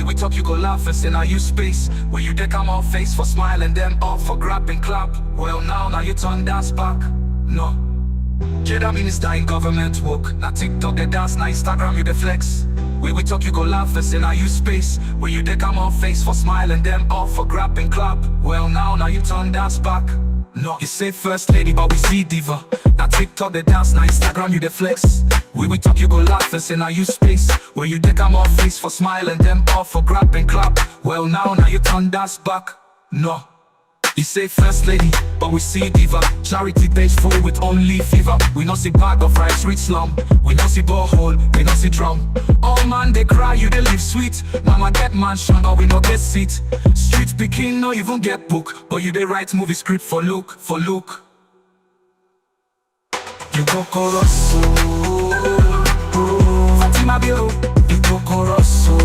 we talk you go laugh and say now you space. Where you deck I'm all face for smile and them all for grab and clap. Well now you turn dance back. No. Jada minister in government work. Now TikTok they dance, now Instagram you the flex. Where we talk you go laugh and say now you space. Where you deck I'm all face for smile and them all for grab and clap. Well now you turn dance back. No, you say first lady, but we see diva. Now TikTok they dance, now Instagram you the flex. We talk you go laugh and say now you space. Where you deck I'm all face for smile and them all for grab and clap. Well now you turn dance back. No. You say first lady, but we see diva. Charity page full with only fever. We no see bag of rice, reach slum. We no see borehole, we no see drum. All man they cry, you they live sweet. Mama get mansion, or we no get seat. Street picking, no even get book. But you they write movie script for look, for look. You go corosso, Fatima Bio. You go corosso.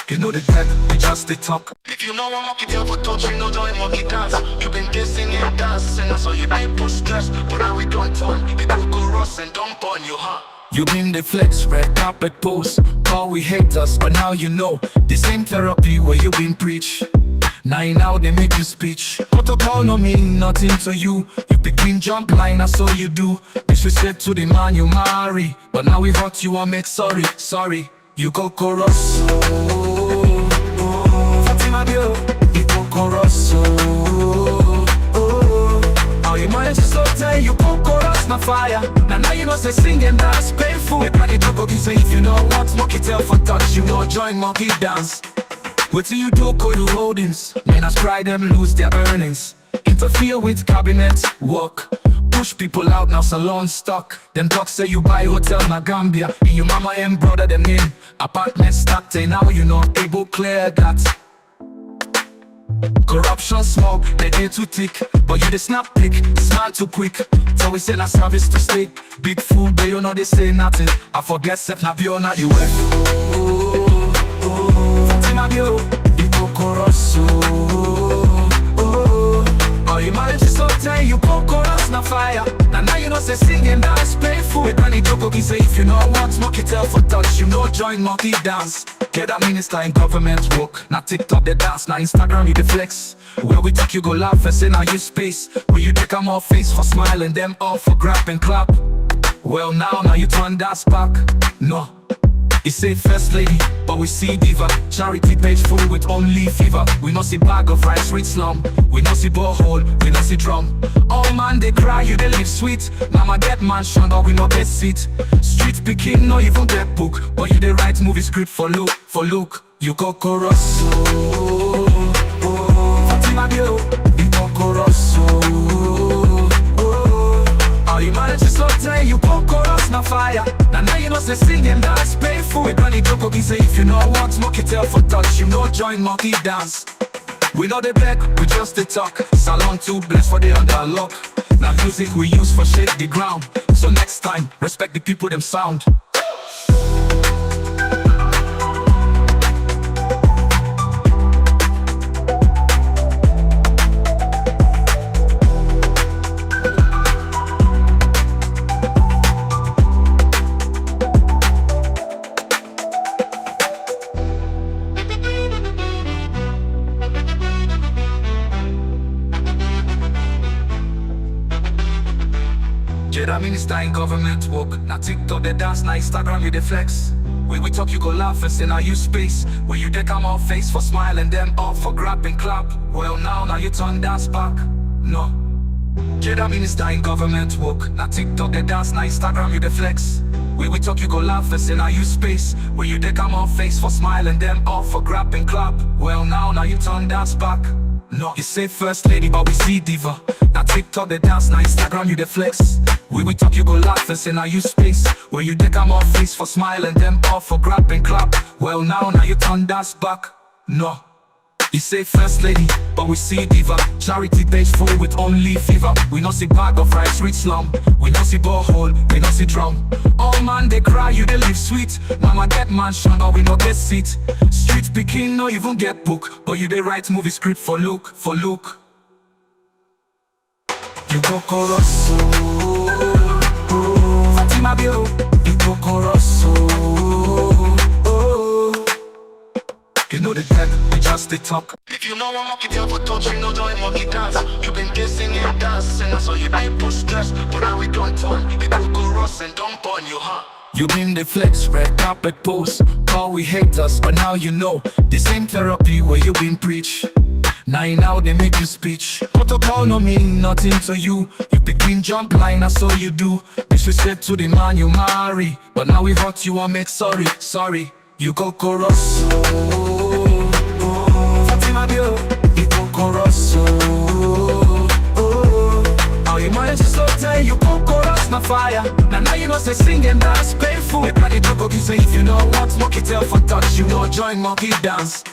You know the deck, we just they talk. If you know I'm monkey there for touch, you know join monkey dance. You been guessing in dance, and so you ain't put stress. But now we don't turn, it will go rust and dump on you, huh? You been the flex, red carpet pose. Call we hate us, but now you know. The same therapy where you been preach. Now they make you speech. Protocol no mean nothing to you. You begin jump line, that's all you do. Disrespect to the man you marry. But now we hurt you and make sorry, sorry. You go corosso, Fatima Bio. You go corosso. How you manage to slow down, you go chorus na fire. Now you know say singing that's painful. We party double, you say if you know what monkey tell for touch, you know join monkey dance. What till you do do holdings? Men as cry them lose their earnings. Interfere with cabinet work. Push people out now salon stock. Them dogs say you buy hotel na Gambia. And your mama and brother them in apartment stacked. Now you know able clear that. Corruption smoke, they ain't too thick. But you the snap pick, smile too quick. So we send a service to state. Big fool, but you know they say nothing. I forget Seth Nabio na the way. Fatima Bio, you go corosso. Oh, you manage to so time, you go chorus na fire. Now you know say singing that's painful. We can't joke, say if you know what monkey tell for touch, you know join monkey dance. Get that minister in government work. Now TikTok they dance, now Instagram you the flex. Where we talk you go laugh and say now you space. Where you take I'm all face for smile and them all for grab and clap. Well now you turn dance back. No. You say first lady, but we see diva. Charity page full with only fever. We no see bag of rice, reach slum. We no see borehole, we no see drum. All man they cry, you they live sweet. Mama get mansion, or we no get seat. Street picking, no even get book. But you they write movie script for look, for look. You go corosso, Fatima Bio. You go corosso. How you manage to slow down, you go chorus na fire. Now you know say singing that's painful. We can't joke, say if you know what monkey tell for touch, you know join monkey dance. We know the back, we just the talk. Salon too blessed for the under lock. Now music we use for shake the ground. So next time, respect the people them sound. Jada minister in government work. Now TikTok they dance, now Instagram you the flex. When we talk you go laugh and say now you space. Where you deck I'm all face for smile and them all for grab and clap. Well now you turn dance back. No. Jada minister in government work. Now TikTok they dance, now Instagram you the flex. When we talk you go laugh and say now you space. Where you deck I'm all face for smile and them all for grab and clap. Well now you turn dance back. No, you say first lady, but we see diva. Now TikTok they dance, now Instagram you the flex. We talk you go laugh and say now you space. Where you deck I'm all face for smile and them all for grab and clap. Well now you turn dance back. No. You say first lady, but we see diva. Charity page full with only fever. We no see bag of rice, reach slum. We no see borehole, we no see drum. All man they cry, you they live sweet. Mama get mansion, or we no get seat. Street picking, no even get book. But you they write movie script for look, for look. You go corosso, Fatima Bio. You go corosso. the talk. If you know I'm monkey tail for touch, you know join monkey dance. You been guessing in dance, and that's why you ain't put stress. But now we don't turn, it will go rust and dump on you, huh? You been the flex, red carpet pose. Call we haters, but now you know the same therapy where you been preach. Now they make you speech. Protocol no mean nothing to you. You pick clean jump line, that's all you do. Disrespect to the man you marry, but now we hurt you and make sorry. You go chorus, Fatima Dio, you go chorus, how you manage to so tight, you go chorus, na fire. Now you know say singing that's painful. If I did you say if you know what monkey tail for touch, you know join monkey dance.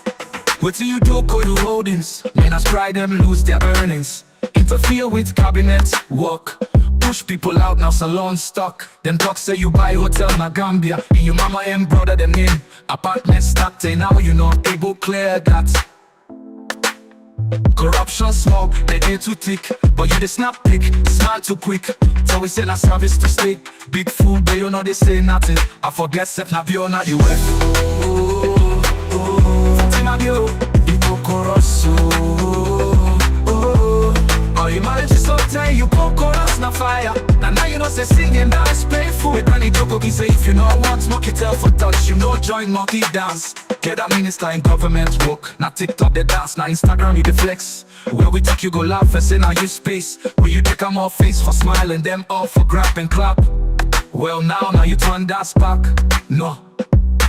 What do you do, go to holdings? Men as pride them lose their earnings. Interfere with cabinet work. Push people out, now salon stock. Them dogs say you buy hotel na Gambia. And your mama and brother them in apartment stacked. And now you not able clear that. Corruption smoke, they ain't too thick. But you the snap pick, smile too quick. So we send a service to state. Big fool, but you know they say nothing. I forget Seth Nabio, not the West. You go chorus, oh, you manage to so tight, you go chorus, na fire. Now you know say singing that's painful. With Granny Joko, he say if you know what monkey tail for touch, you know join monkey dance. Get that minister in government work. Now TikTok they dance, now Instagram you the flex. Where we take you go laugh and say now you space. Where you take them all face for smiling, them all for grab and clap. Well now you turn that back, no.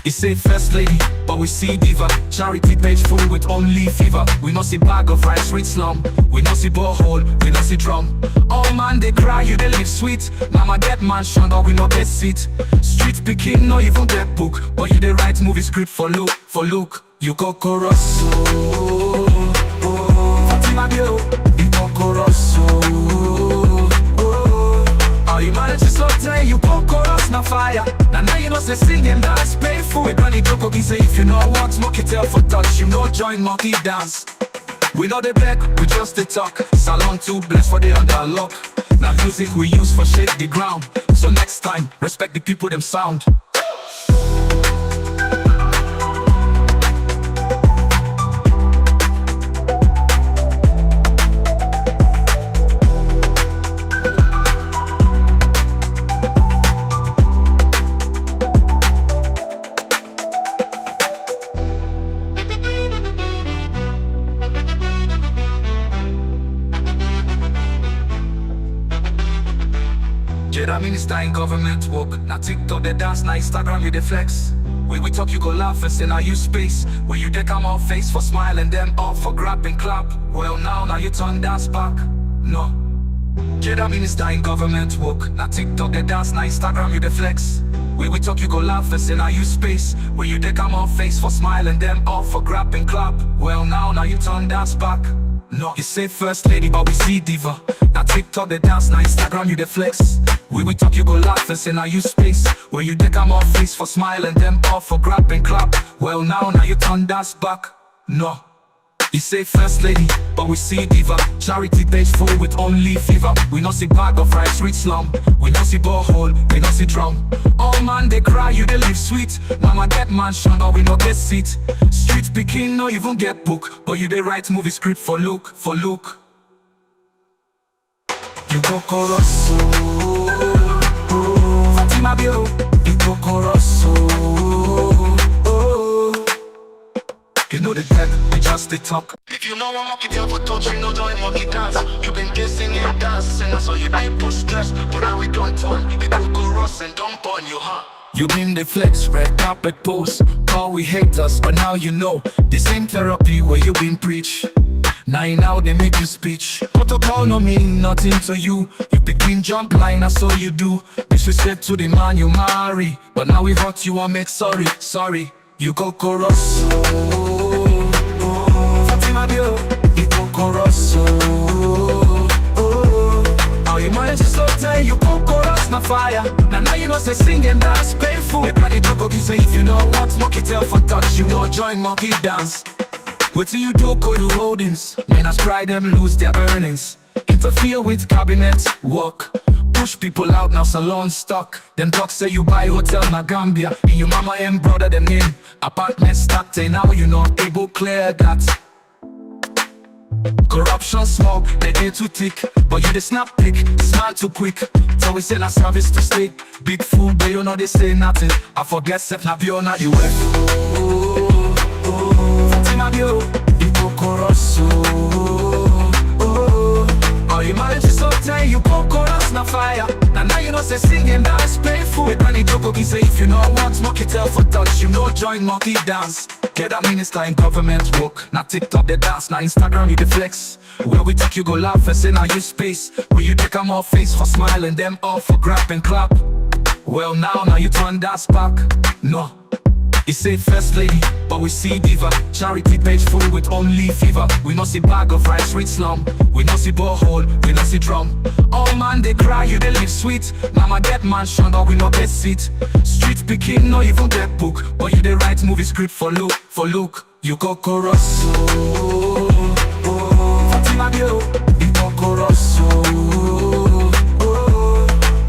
He say first lady, but we see diva. Charity page full with only fever. We no see bag of rice with slum. We no see borehole, we no see drum. All man they cry, you they live sweet. Mama get mansion, or we no get seat. Street picking, no even get book. But you they write movie script for look. You go chorus, Fatima Dio, you go chorus, you manage to so tight, you go chorus, na fire. Now you know say singing that's painful. With Granny Joko, he say if you know what monkey tail for touch, you know join monkey dance. We know the beg, we just the talk. Salon too blessed for the under lock. Now music we use for shake the ground. So next time, respect the people them sound. That minister in government work. Now TikTok they dance, now Instagram you the flex. When we talk you go laugh and say now you space. When you take them all face for smiling, them all for grab and clap. Well now you turn dance back, no. That minister in government work. Now TikTok they dance, now Instagram you the flex. When we talk you go laugh and say now you space. When you take them all face for smiling, them all for grab and clap. Well now you turn dance back, no. You say first lady, but we see diva. Now TikTok they dance, now Instagram you the flex. When we talk you go laugh and say now you space. When you take them all face for smiling, them all for grab and clap. Well now you turn dance back, no. You say first lady, but we see diva. Charity page full with only fever. We no see bag of rice with slum. We no see borehole, we no see drum. All man they cry, you they live sweet. Mama get mansion, or we no get seat. Street picking, no even get book. But you they write movie script for look. You go chorus, Fatima Dio, you go chorus, you know the tech, we just the talk. If you know I'm monkey tail for touch, you know join monkey dance. You been guessing in dance, and that's why you ain't put stress. But now we don't turn, it will go rust and dump on you, huh? You been the flex, red carpet pose. Call we haters, but now you know the same therapy where you been preach. Now they make you speech. Protocol no mean nothing to you. You pick clean jump line, that's all you do. Disrespect to the man you marry, but now we hurt you and make sorry. You go chorus, Fatima Dio, you go chorus, how you manage to so tight, you go chorus, na fire. Now you know say singing that's painful. With Granny Joko, he say if you know what monkey tail for touch, you know join monkey dance. What do you do, go to holdings? Men as pride them lose their earnings. Interfere with cabinet work. Push people out, now salon stock. Them talk say you buy hotel na Gambia. In your mama and brother them in apartment stacked. Now you not able clear that. Corruption smoke, they ain't too thick. But you the snap pick, smile too quick. So we send a service to state. Big fool, but you know they say nothing. I forget Seth Nabio, not the web. Fatima Bio, Ipokoroso. Oh, you manage to so tell you Pokoros na fire. Now you know say singing that's painful. With Granny Joko, he say if you know want smoke it tell for touch. You know join monkey dance. Get that minister in government work. Now TikTok they dance, now Instagram you the flex. Where we take you go laugh and say now you space. Where you take them all face for smile and them all for grab and clap. Well now you turn that back. No, he say first lady, but we see diva. Charity page full with only fever. We no see bag of rice with slum. We no see borehole, we no see drum. All man they cry, you they live sweet. Mama get mansion, but we no get seat. Street picking, no even get book. But you they write movie script for look. You go chorus. Fatima Bio, you go chorus.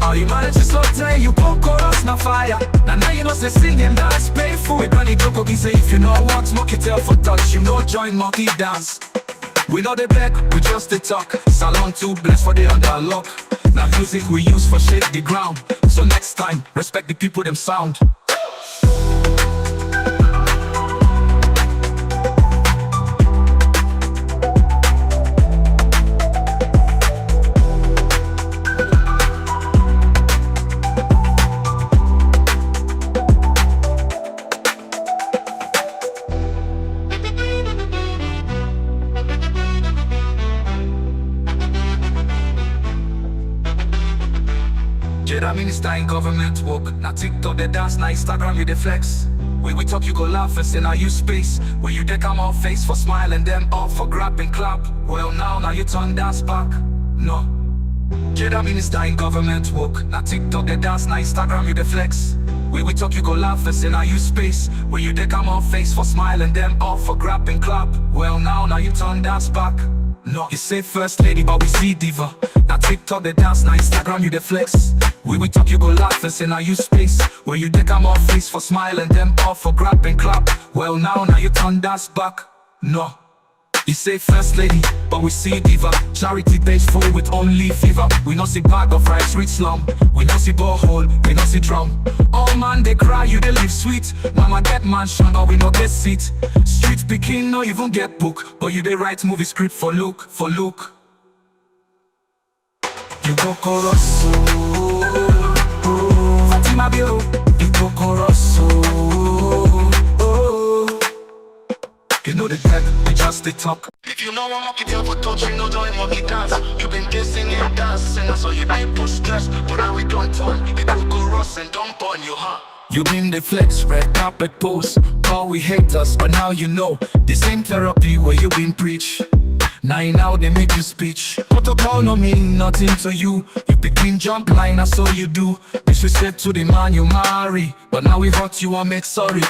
Oh, you manage to so tell you go chorus na fire. Now you know say singing that's painful. With Granny Joko, he say if you know want smoke it tell for touch. You know join monkey dance. We know the back, we just the talk. Salon too blessed for the under lock. Now music we use for shake the ground. So next time, respect the people them sound. Jada minister in government work. Now TikTok they dance, now Instagram you the flex. When we talk you go laugh and say now you space. Where you they come all face for smile and them all for grab and clap. Well now you turn dance back. No, Jada minister in government work. Now TikTok they dance, now Instagram you the flex. When we talk you go laugh and say now you space. Where you they come all face for smile and them all for grab and clap. Well now you turn dance back. No, you say first lady, but we see diva. Now TikTok they dance, now Instagram you the flex. When we talk you go laugh and say now you space. Where you they come off face for smile and them all for grab and clap. Well now you turn dance back. No, you say first lady, but we see diva. Charity page full with only fever. We no see bag of rice with slum. We no see borehole, we no see drum. All man they cry, you they live sweet. Mama get mansion, but we no get seat. Street picking, no even get book. But you they write movie script for look. You go chorus. Fatima Bio, you go chorus. You know the dead, we just they talk. If you know I'm monkey deal for touch, you know join monkey dance. You been kissing and dancing, so you ain't push stress. But now we don't turn, it will go rust and don't burn you, huh? You been the flex, red carpet pose. Call we haters, but now you know the same therapy where you been preach. Now they make you speech. Protocol no mean nothing to you. You picking jump line, that's all you do. Disrespect to the man you marry. But now we hurt you and make sorry.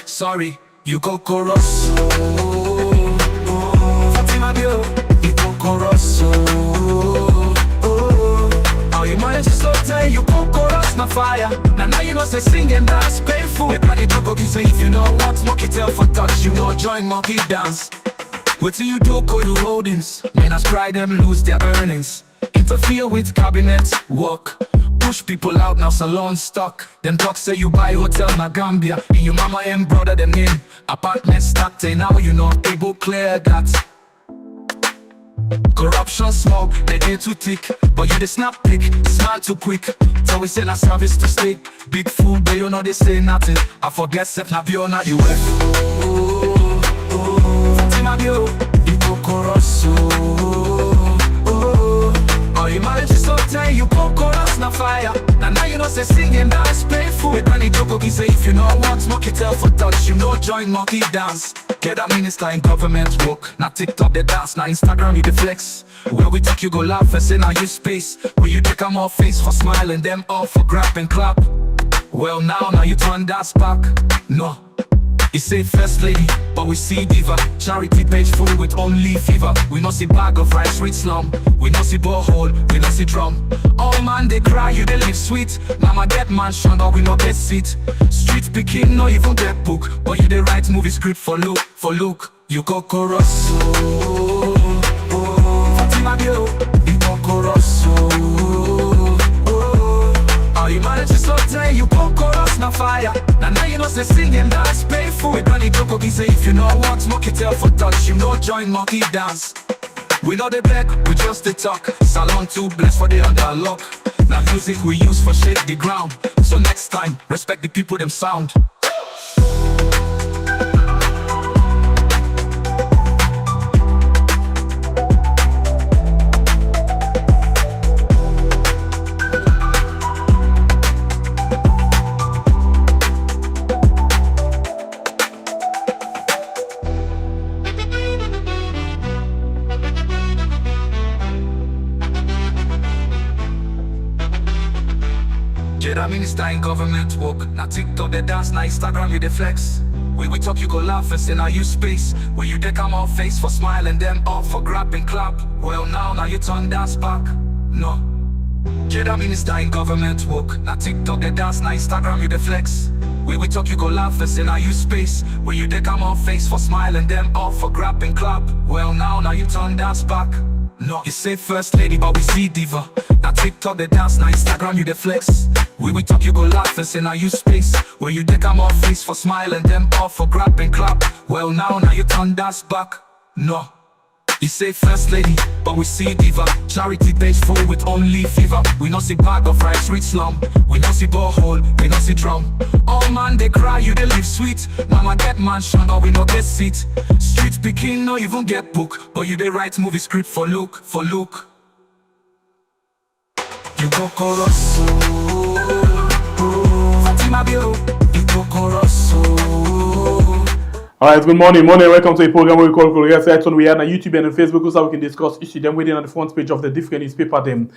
You go chorus. Fatima Bio, you go chorus. Oh, you manage to so tell you go chorus na fire. Now you know say singing that's painful. With Granny Joko, he say if you know want smoke it tell for touch. You know join monkey dance. What do you do, Kodu holdings? Men as cry them lose their earnings. Interfere with cabinet work. Push people out, now salon stock. Them talk say you buy hotel na Gambia. In your mama and brother them in apartment stacked. Now you not able clear that. Corruption smoke, they ain't too thick. But you the snap pick, smile too quick. So we send a service to state. Big fool, but you know they say nothing. I forget Seth Nabio, not the web. Fatima Bio, you go chorus. Oh, you manage to so tell you go chorus na fire. Now you know say singing that's painful. With Granny Joko, he say if you know want smoke it tell for touch. You know join monkey dance. Get that minister in government work. Now TikTok they dance, now Instagram you the flex. Where we take you go laugh and say now you space. Where you take them all face for smile and them all for grab and clap. Well now you turn dance back. No, It say first lady, but we see diva. Charity page full with only fever. We no see bag of rice reach slum. We no see borehole, we no see drum. All man they cry, you they live sweet. Mama get mansion or we no get seat. Street picking no even get book, but you they write movie script for look. You go chorus, Fatima Bio, you go chorus, how you manage to slow down, you go chorus na fire. Now you know say singing that's painful. We don't need to go say if you know what monkey tell for touch, you know join monkey dance. We know the beg, we just the talk. Salon too blessed for the underlock. Now music we use for shake the ground. So next time, respect the people them sound. Jada minister in government work. Now TikTok they dance, now Instagram you they flex. When we talk you go laugh and say now you space. When you they come out face for smile and them off for grab and clap. Well now you turn dance back. No. Jada minister in government work. Now TikTok they dance, now Instagram you they flex. When we talk you go laugh and say now you space. When you they come out face for smile and them off for grab and clap. Well now you turn dance back. No, you say first lady, but we see diva. Now TikTok they dance, now Instagram you they flex. We talk you go laugh and say now you space. Where you they come off face for smile and them off for grab and clap. Well now you turn dance back. No, you say first lady, but we see diva. Charity page full with only fever. We no see bag of rice reach slum. We no see borehole, we no see drum. All man they cry, you they live sweet. Mama get mansion or we no get seat. Street picking no even get book, but you they write movie script for look. You go chorus, Fatima Bio, you go chorus. Alright, good morning, welcome to a program where we call KOL RES. We are on YouTube and on Facebook so we can discuss issues them waiting on the front page of the different newspaper them.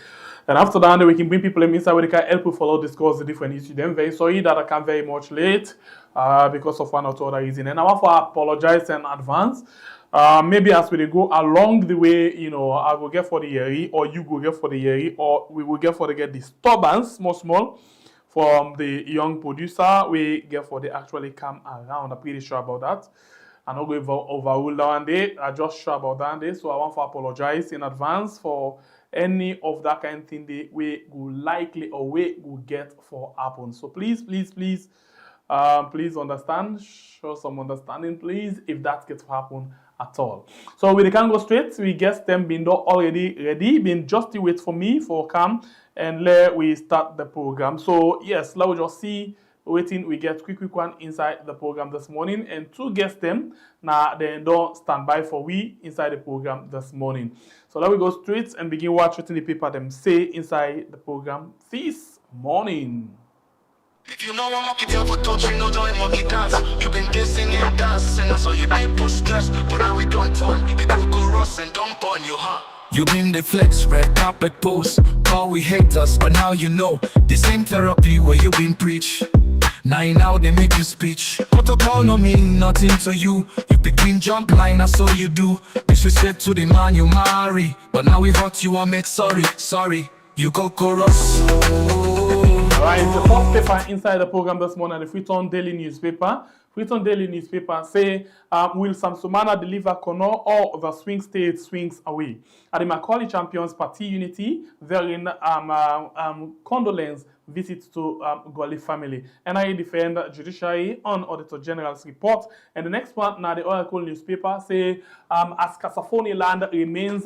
And after that, we can bring people inside where they can help you follow, discuss the different issues them. Very sorry that I came very much late because of one or two other reason. And I want to apologize in advance. Maybe as we go along the way, you know, I will get for the year, or you will get for the year, or we will get for the get disturbance, small, from the young producer. We get for the actually come around. I'm pretty sure about that. I'm not going to overrule that one day. I'm just sure about that day. So I want to apologize in advance for any of that kind of thing that we will likely or we will get for happen. So please understand, show some understanding, please, if that gets to happen at all. So we can go straight. We get them been already ready, been just to wait for me for come and let we start the program. So yes, let we just see waiting. We get quick one inside the program this morning, and two guests them now they don't stand by for we inside the program this morning. So let we go straight and begin watching the paper them say inside the program this morning. If you know I'm monkey tell for touch, you know join monkey dance. You been guessing and dancing, so you been push stress. But now we don't turn, you go rust and dump on you, huh? You been the flex, red carpet pose. Call we hate us, but now you know the same therapy where you been preach. Now they make you speech. Protocol no mean nothing to you. You begin jump line, that's all you do. Disrespect to the man you marry, but now we hurt you and make sorry. You go chorus. Alright, the first paper inside the program this morning, the Freetown Daily newspaper. Freetown Daily newspaper say, will Samsumana deliver Kono or the swing state swings away? At the Macaulay Champions Party Unity, therein condolence visit to Gwali family. NIA defend judiciary on Auditor General's report. And the next one, now the Oracle newspaper say, as Kasafoni land remains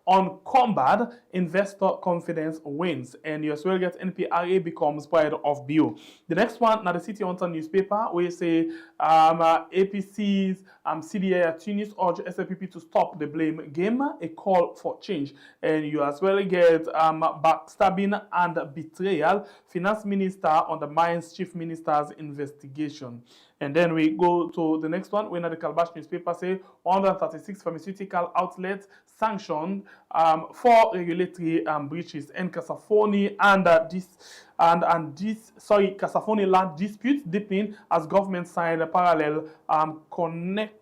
uncumbered, investor confidence wins, and you as well get NPRA becomes pride of bill. The next one, now the City Hunter newspaper, where say APC's CDA Tunis urge SLPP to stop the blame game, a call for change. And you as well get backstabbing and betrayal, finance minister undermines chief minister's investigation. And then we go to the next one, when the Calabash newspaper say 136 pharmaceutical outlets sanctioned for regulatory breaches and Kasafoni Kasafoni land disputes deepen as government signed a parallel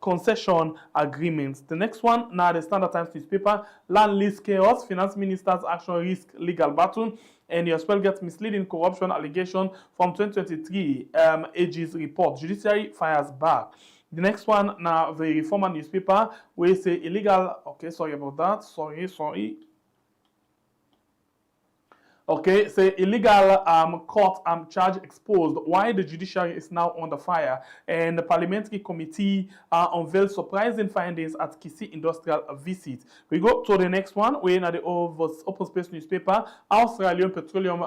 concession agreements. The next one, now the Standard Times newspaper, land lease chaos, finance minister's action risk legal battle, and you as well get misleading corruption allegation from 2023 AG's report. Judiciary fires back. The next one, now the Reformer newspaper, we say illegal. Okay, sorry about that. Sorry. Okay, say illegal court charge exposed. Why the judiciary is now under fire, and the parliamentary committee unveiled surprising findings at Kisii industrial visit. We go to the next one. We're in the Open Space newspaper. Australian petroleum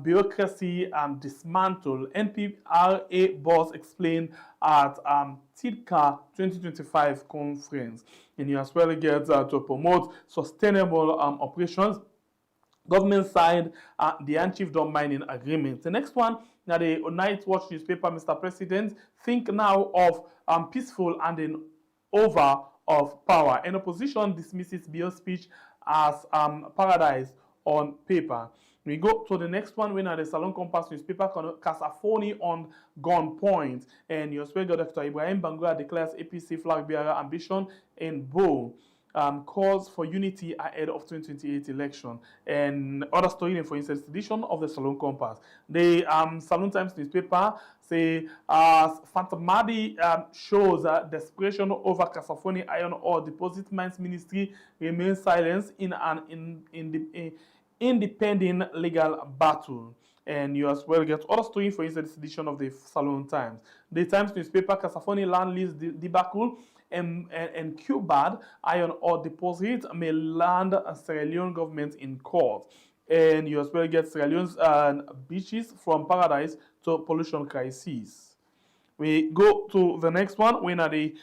bureaucracy dismantled. NPRA boss explained at TIDCA 2025 conference. And you as well get to promote sustainable operations. Government signed the Anchiefdom mining agreement. The next one, now the Night Watch newspaper, Mr. President, think now of peaceful handing over of power. And opposition dismisses Bill's speech as paradise on paper. We go to the next one, when the Salon Compass newspaper, Kasafoni on gunpoint. And you as well got Dr. Ibrahim Bangura declares APC flag bearer ambition in Bo. Calls for unity ahead of 2028 election. And other story for instance, edition of the Salon Compass. The Salon Times newspaper say Fantamadi shows desperation over Kasafoni iron ore deposit mines ministry remains silent in an independent legal battle. And you as well get other story for instance, edition of the Salon Times. The Times newspaper, Kasafoni land lease debacle. And Cubad iron ore deposit may land a Sierra Leone government in court. And you as well get Sierra Leone's beaches from paradise to pollution crisis. We go to the next one. When the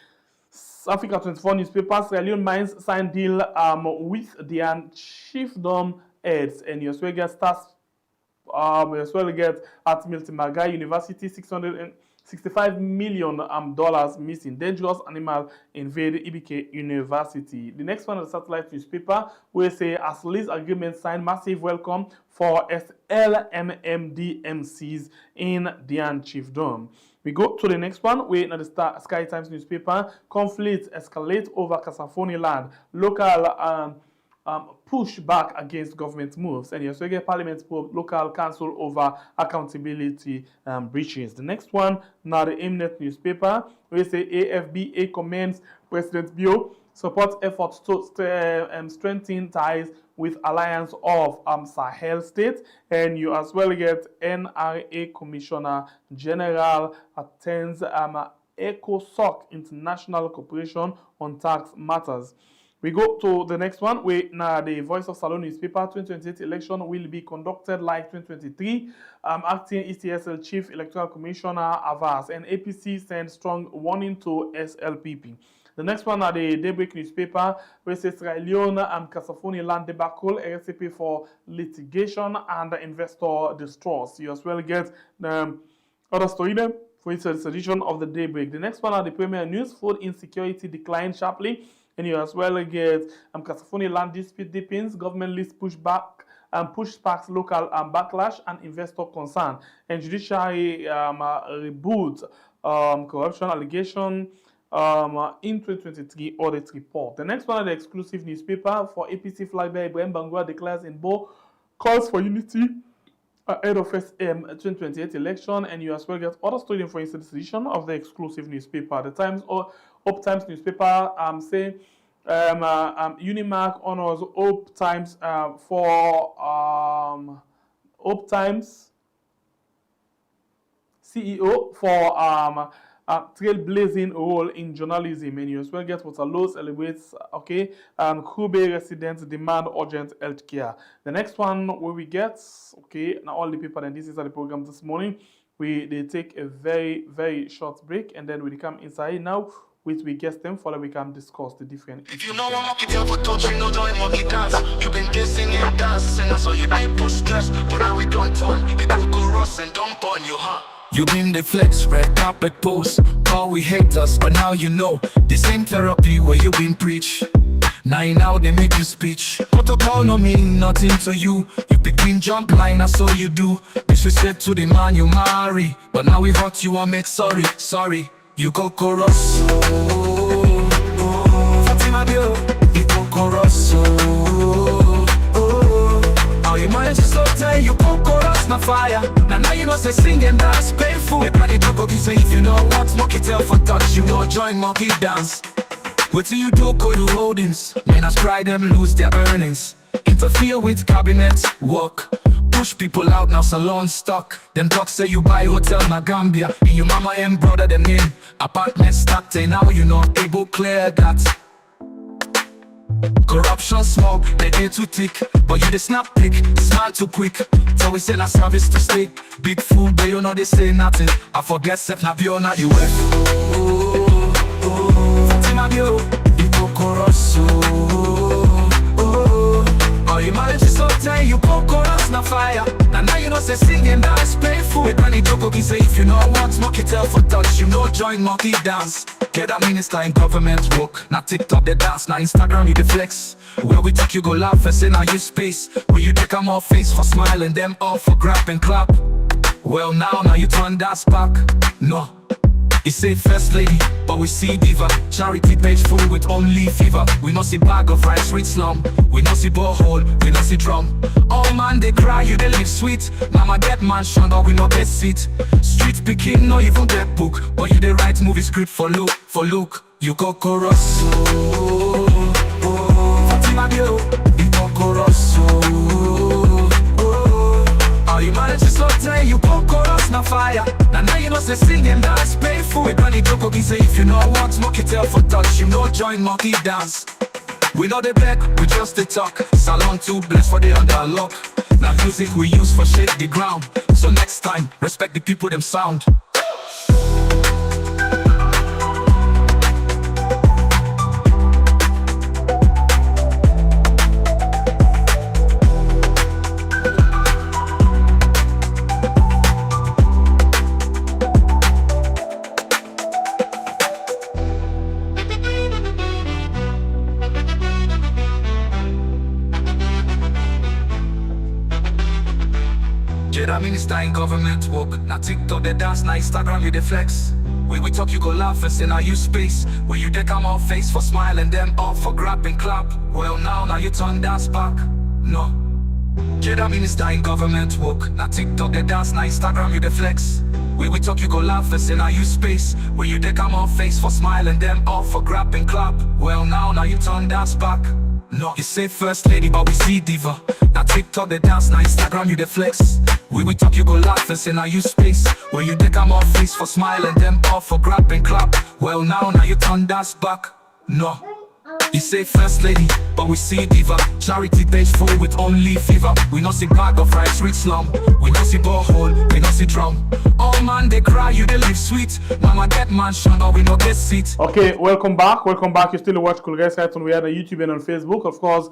Africa 24 newspaper, Sierra Leone mines sign deal with the Chiefdom heads. And you as well get stars. We as well get at Milton Magai University $665 million missing. Dangerous animal invade EBK University. The next one is the Satellite newspaper, where say as lease agreement signed, massive welcome for SLMMDMCs in Dian Chiefdom. We go to the next one, where the Sky Times newspaper, conflict escalate over Kasafoni land. Local push back against government moves, and you also get Parliament probe local council over accountability breaches. The next one, now the Mnet newspaper, we say AFBA commends President Bio support efforts to strengthen ties with alliance of Sahel states, and you as well get NRA Commissioner General attends ECOSOC International Cooperation on Tax Matters. We go to the next one, where now the Voice of Salon newspaper, 2028 election will be conducted like 2023. Acting ECSL Chief Electoral Commissioner Avas and APC send strong warning to SLPP. The next one are the Daybreak newspaper, where says Sierra Leone and Kasafoni land debacle, a recipe for litigation and investor distrust. You as well get the other story there for its edition of the Daybreak. The next one are the Premier News, food insecurity declined sharply. And you as well get Kasafoni land dispute deepens, government list pushback and pushbacks local backlash and investor concern. And judiciary reboot corruption allegation in 2023 audit report. The next one is the exclusive newspaper for APC flag bearer Ibrahim Bangura declares in Bo calls for unity ahead of 2028 election. And you as well get other story for instance edition of the exclusive newspaper. The Times or Hope Times newspaper say Unimark honors Hope Times for Hope Times CEO for trailblazing role in journalism. And you as well get Waterloo celebrates Kube residents demand urgent health care. The next one where we get now all the people, and this is the program this morning. They take a very, very short break, and then we come inside now with we guest them for that we can discuss the different issues. If you know I'm walking there for touch, you know doing monkey dance. You've been guessing and dancing, and so you ain't push stress. But now we don't turn, it will go rust and dump on you, huh? You been the flex, red carpet post. All we hate us, but now you know this ain't therapy where you been preach. Now they make you speech. Protocol no mean nothing to you. You pick clean jump line, that's all you do. Disrespect to the man you marry. But now we hurt you and make sorry. You go chorus. Fatima Bio, you go chorus. How you manage to so tight, you go chorus, na fire. Now you know say singing that's painful. The party don't say if you know what, monkey tail for touch, you know join monkey dance. What do you do, go to holdings? Men as try them lose their earnings. Interfere with cabinet work. Push people out, now salon stock. Then talk say you buy hotel na Gambia. And your mama and brother them in apartment stacked. Now you know able clear that. Corruption smoke, they ain't too thick. But you the snap pick, smile too quick. So we send a service to state. Big fool, but you know they say nothing. I forget Seth Nabio, not you Fatima Bio, you go chorus. Oh, you manage to so tight, you go chorus, na fire. Now you know say singing that's painful. We granny Joko can say if you know what, monkey tell for touch, you know join monkey dance. Get a minister in government work. Now TikTok they dance, now Instagram you the flex. Where we take you go laugh and say now you space. Where you take them all face for smiling, them all for grab and clap. Well now you turn that back. No, you say first lady, but we see diva. Charity page full with only fever. We no see bag of rice with slum. We no see borehole, we no see drum. All man they cry, you they live sweet. Mama get mansion, or we no get seat. Street picking, no even get book. But you they write movie script for look. You go chorus. Fatima Bio, you go chorus. How you manage to so tight, you go chorus, na fire. Now you know say singing that's painful. We granny Joko can say if you know what, monkey tell for touch, you know join monkey dance. We know the back, we just the talk. Salon too blessed for the underlock. Now music we use for shake the ground. So next time, respect the people them sound. Jada minister in government work. Now TikTok they dance, now Instagram you the flex. When we talk you go laugh and say now you space. When you deck them all face for smiling, them all for grab and clap. Well now you turn dance back. No, Jada minister in government work. Now TikTok they dance, now Instagram you the flex. When we talk you go laugh and say now you space. When you deck them all face for smiling, them all for grab and clap. Well now you turn dance back. No, you say first lady, but we see diva. Now TikTok they dance, now Instagram you the flex. We talk you go laugh and say now you space. Where you deck them all face for smiling, them all for grab and clap. Well now you turn dance back. No, you say first lady, but we see diva. Charity page full with only fever. We no see bag of rice with slum. We no see borehole, we no see drum. All man they cry, you they live sweet. Mama get mansion, or we no get seat. Okay, welcome back. You still watch KOL RES right on we are on YouTube and on Facebook. Of course,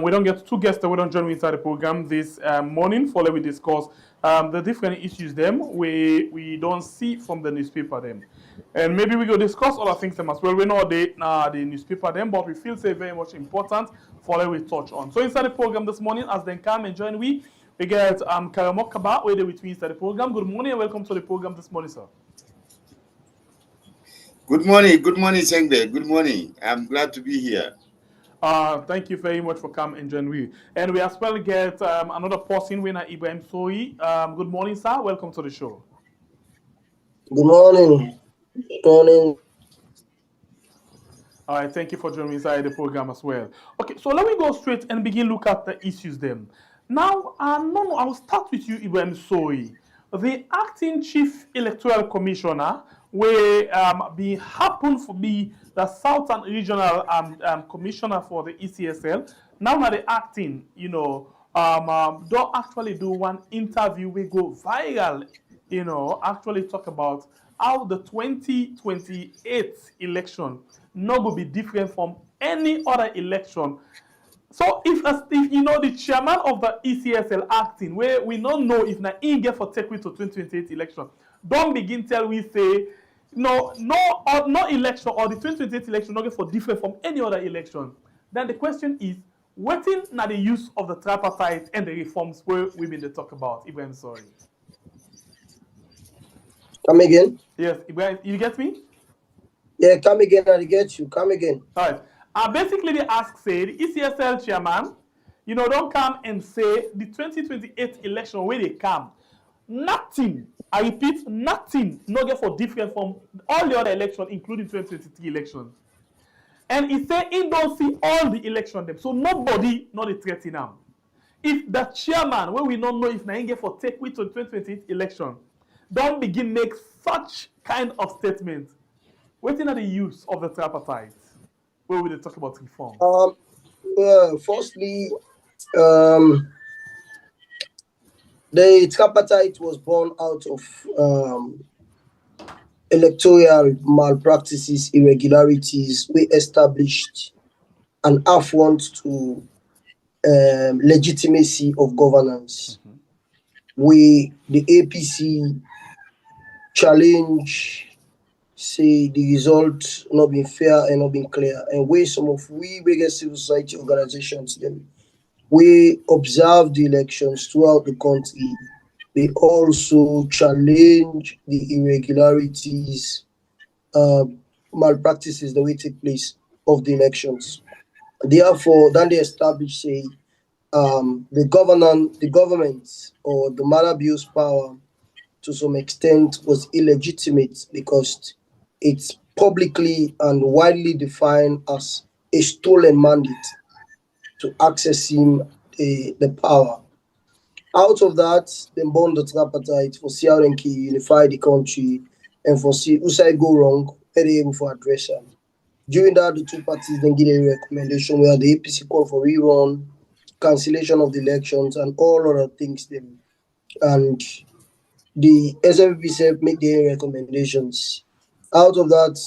we don't get two guests that we don't join me inside the program this morning for let we discuss the different issues them we don't see from the newspaper them. And maybe we go discuss other things them as well. We know the newspaper them, but we feel say very much important for let we touch on. So inside the program this morning, as they come and join we get Karamo Kaba where they with me inside the program. Good morning and welcome to the program this morning, sir. Good morning, Sengbe. Good morning. I'm glad to be here. Thank you very much for coming and joining me. And we as well get another person, winner Ibrahim Sohi. Good morning, sir. Welcome to the show. Good morning. Good morning. All right, thank you for joining me inside the program as well. Okay, so let me go straight and begin look at the issues then. Now, I'll start with you, Ibrahim Sohi. The acting chief electoral commissioner will be happen to be the Southern Regional Commissioner for the ECSL. Now the acting, don't actually do one interview, we go viral, actually talk about how the 2028 election not going to be different from any other election. So if the chairman of the ECSL acting, where we don't know if na in get for take we to 2028 election, don't begin tell we say no election or the 2028 election not get for different from any other election. Then the question is, what is now the use of the tripartite and the reforms where we've been to talk about? Ibrahim, sorry. Come again? Yes, Ibrahim, you get me? Yeah, come again, I get you. Come again. All right. Basically, they ask, say, the ECSL chairman, don't come and say the 2028 election where they come. Nothing, I repeat, nothing, no get for different from all the other elections, including 2023 election. And he say he don't see all the election them. So nobody not a threat in him. If the chairman, where we don't know if na get for take with to 2028 election, don't begin make such kind of statement, waiting at the use of the tripartite, where we talk about reform. Firstly, the tripartite was born out of electoral malpractices, irregularities. We established an affront to legitimacy of governance. The APC challenge, say the result not being fair and not being clear, and where some of we biggest civil society organizations them we observe the elections throughout the country. They also challenge the irregularities, malpractices that will take place of the elections. Therefore, then they establish, say, the government or the man abuse power to some extent was illegitimate because it's publicly and widely defined as a stolen mandate to accessing the power. Out of that, they born the tripartite for see how they can unify the country and for see who side go wrong, and they able to address them. During that, the two parties then give a recommendation where the APC call for rerun, cancellation of the elections, and all other things. Them and the SMPC make their recommendations. Out of that,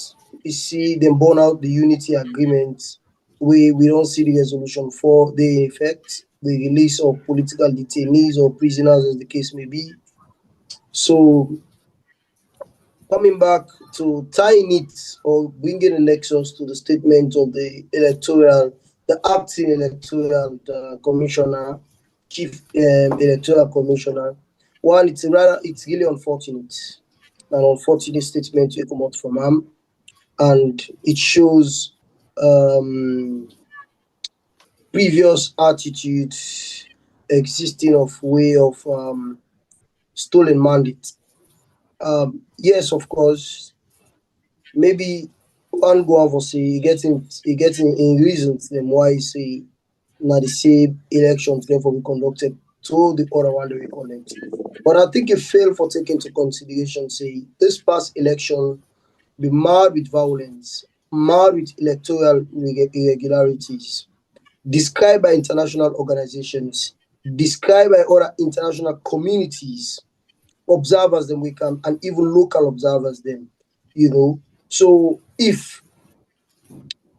we see them born out the unity agreement. We don't see the resolution for the effect, the release of political detainees or prisoners, as the case may be. So, coming back to tying it or bringing elections to the statement of the acting electoral commissioner, chief electoral commissioner. One, it's really unfortunate, an unfortunate statement to come out from him, and it shows previous attitude existing of way of stolen mandate. Yes, of course, maybe one go on for say he getting in reasons them why say not the same elections therefore be conducted to the other one that we connect. But I think it failed for taking into consideration, say, this past election be marred with violence, marred with electoral irregularities, described by international organizations, described by other international communities, observers them we can, and even local observers them, So if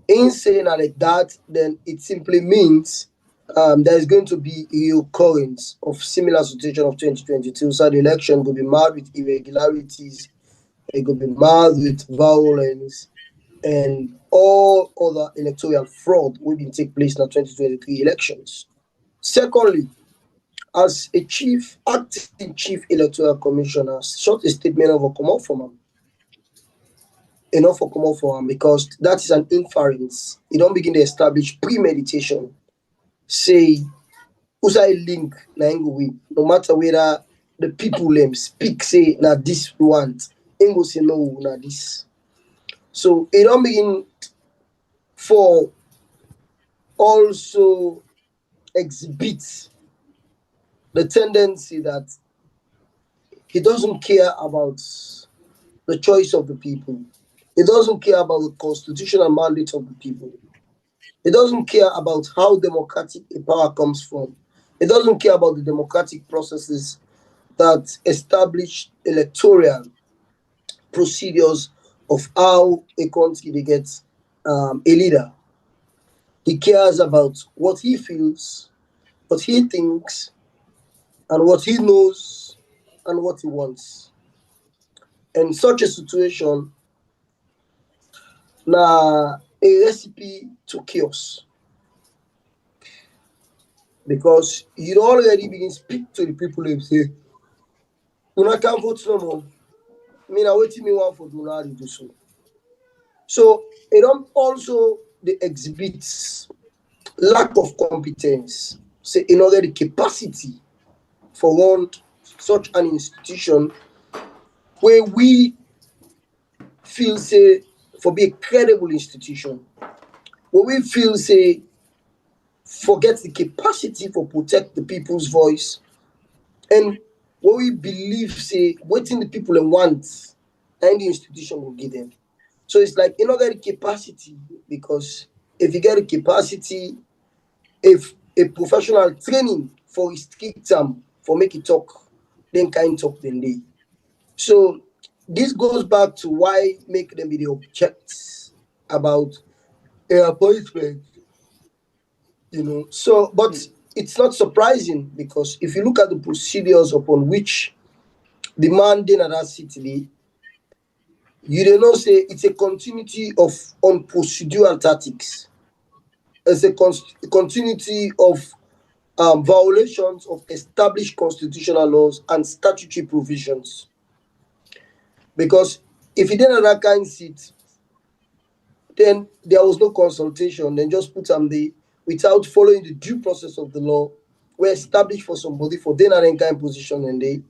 in saying like that, then it simply means there is going to be a reoccurrence of similar situation of 2022. So the election will be marred with irregularities, it will be marred with violence, and all other electoral fraud will be take place in the 2023 elections. Secondly, as a acting chief electoral commissioner, short a statement of a come out from him. Enough for come out for him because that is an inference. You don't begin to establish premeditation. Say, who's I link na win? No matter whether the people speak, say na this we want, ain't go say no na this. So it don't begin for also exhibit the tendency that he doesn't care about the choice of the people. He doesn't care about the constitutional mandate of the people. He doesn't care about how democratic a power comes from. He doesn't care about the democratic processes that establish electoral procedures of how a country they get a leader. He cares about what he feels, what he thinks, and what he knows, and what he wants. In such a situation, na a recipe to chaos. because you already begin speak to the people and say, "Una can't vote no more." I mean, I wait me one for do not do so. So it don't also the exhibits lack of competence, say in order the capacity for one such an institution where we feel say for be a credible institution, where we feel say forget the capacity for protect the people's voice, and where we believe say waiting the people and want and the institution will give them. So it's like you know get the capacity, because if you get the capacity, if a professional training for a strict term for make it talk, then kind talk then they. So this goes back to why make them be the objects about a appointment, So, but it's not surprising, because if you look at the procedures upon which the man in that city, you don't know say it's a continuity of on procedural tactics. It's a continuity of violations of established constitutional laws and statutory provisions. Because if you didn't have that kind of seat, then there was no consultation. Then just put them there without following the due process of the law, were established for somebody for then and kind position and they.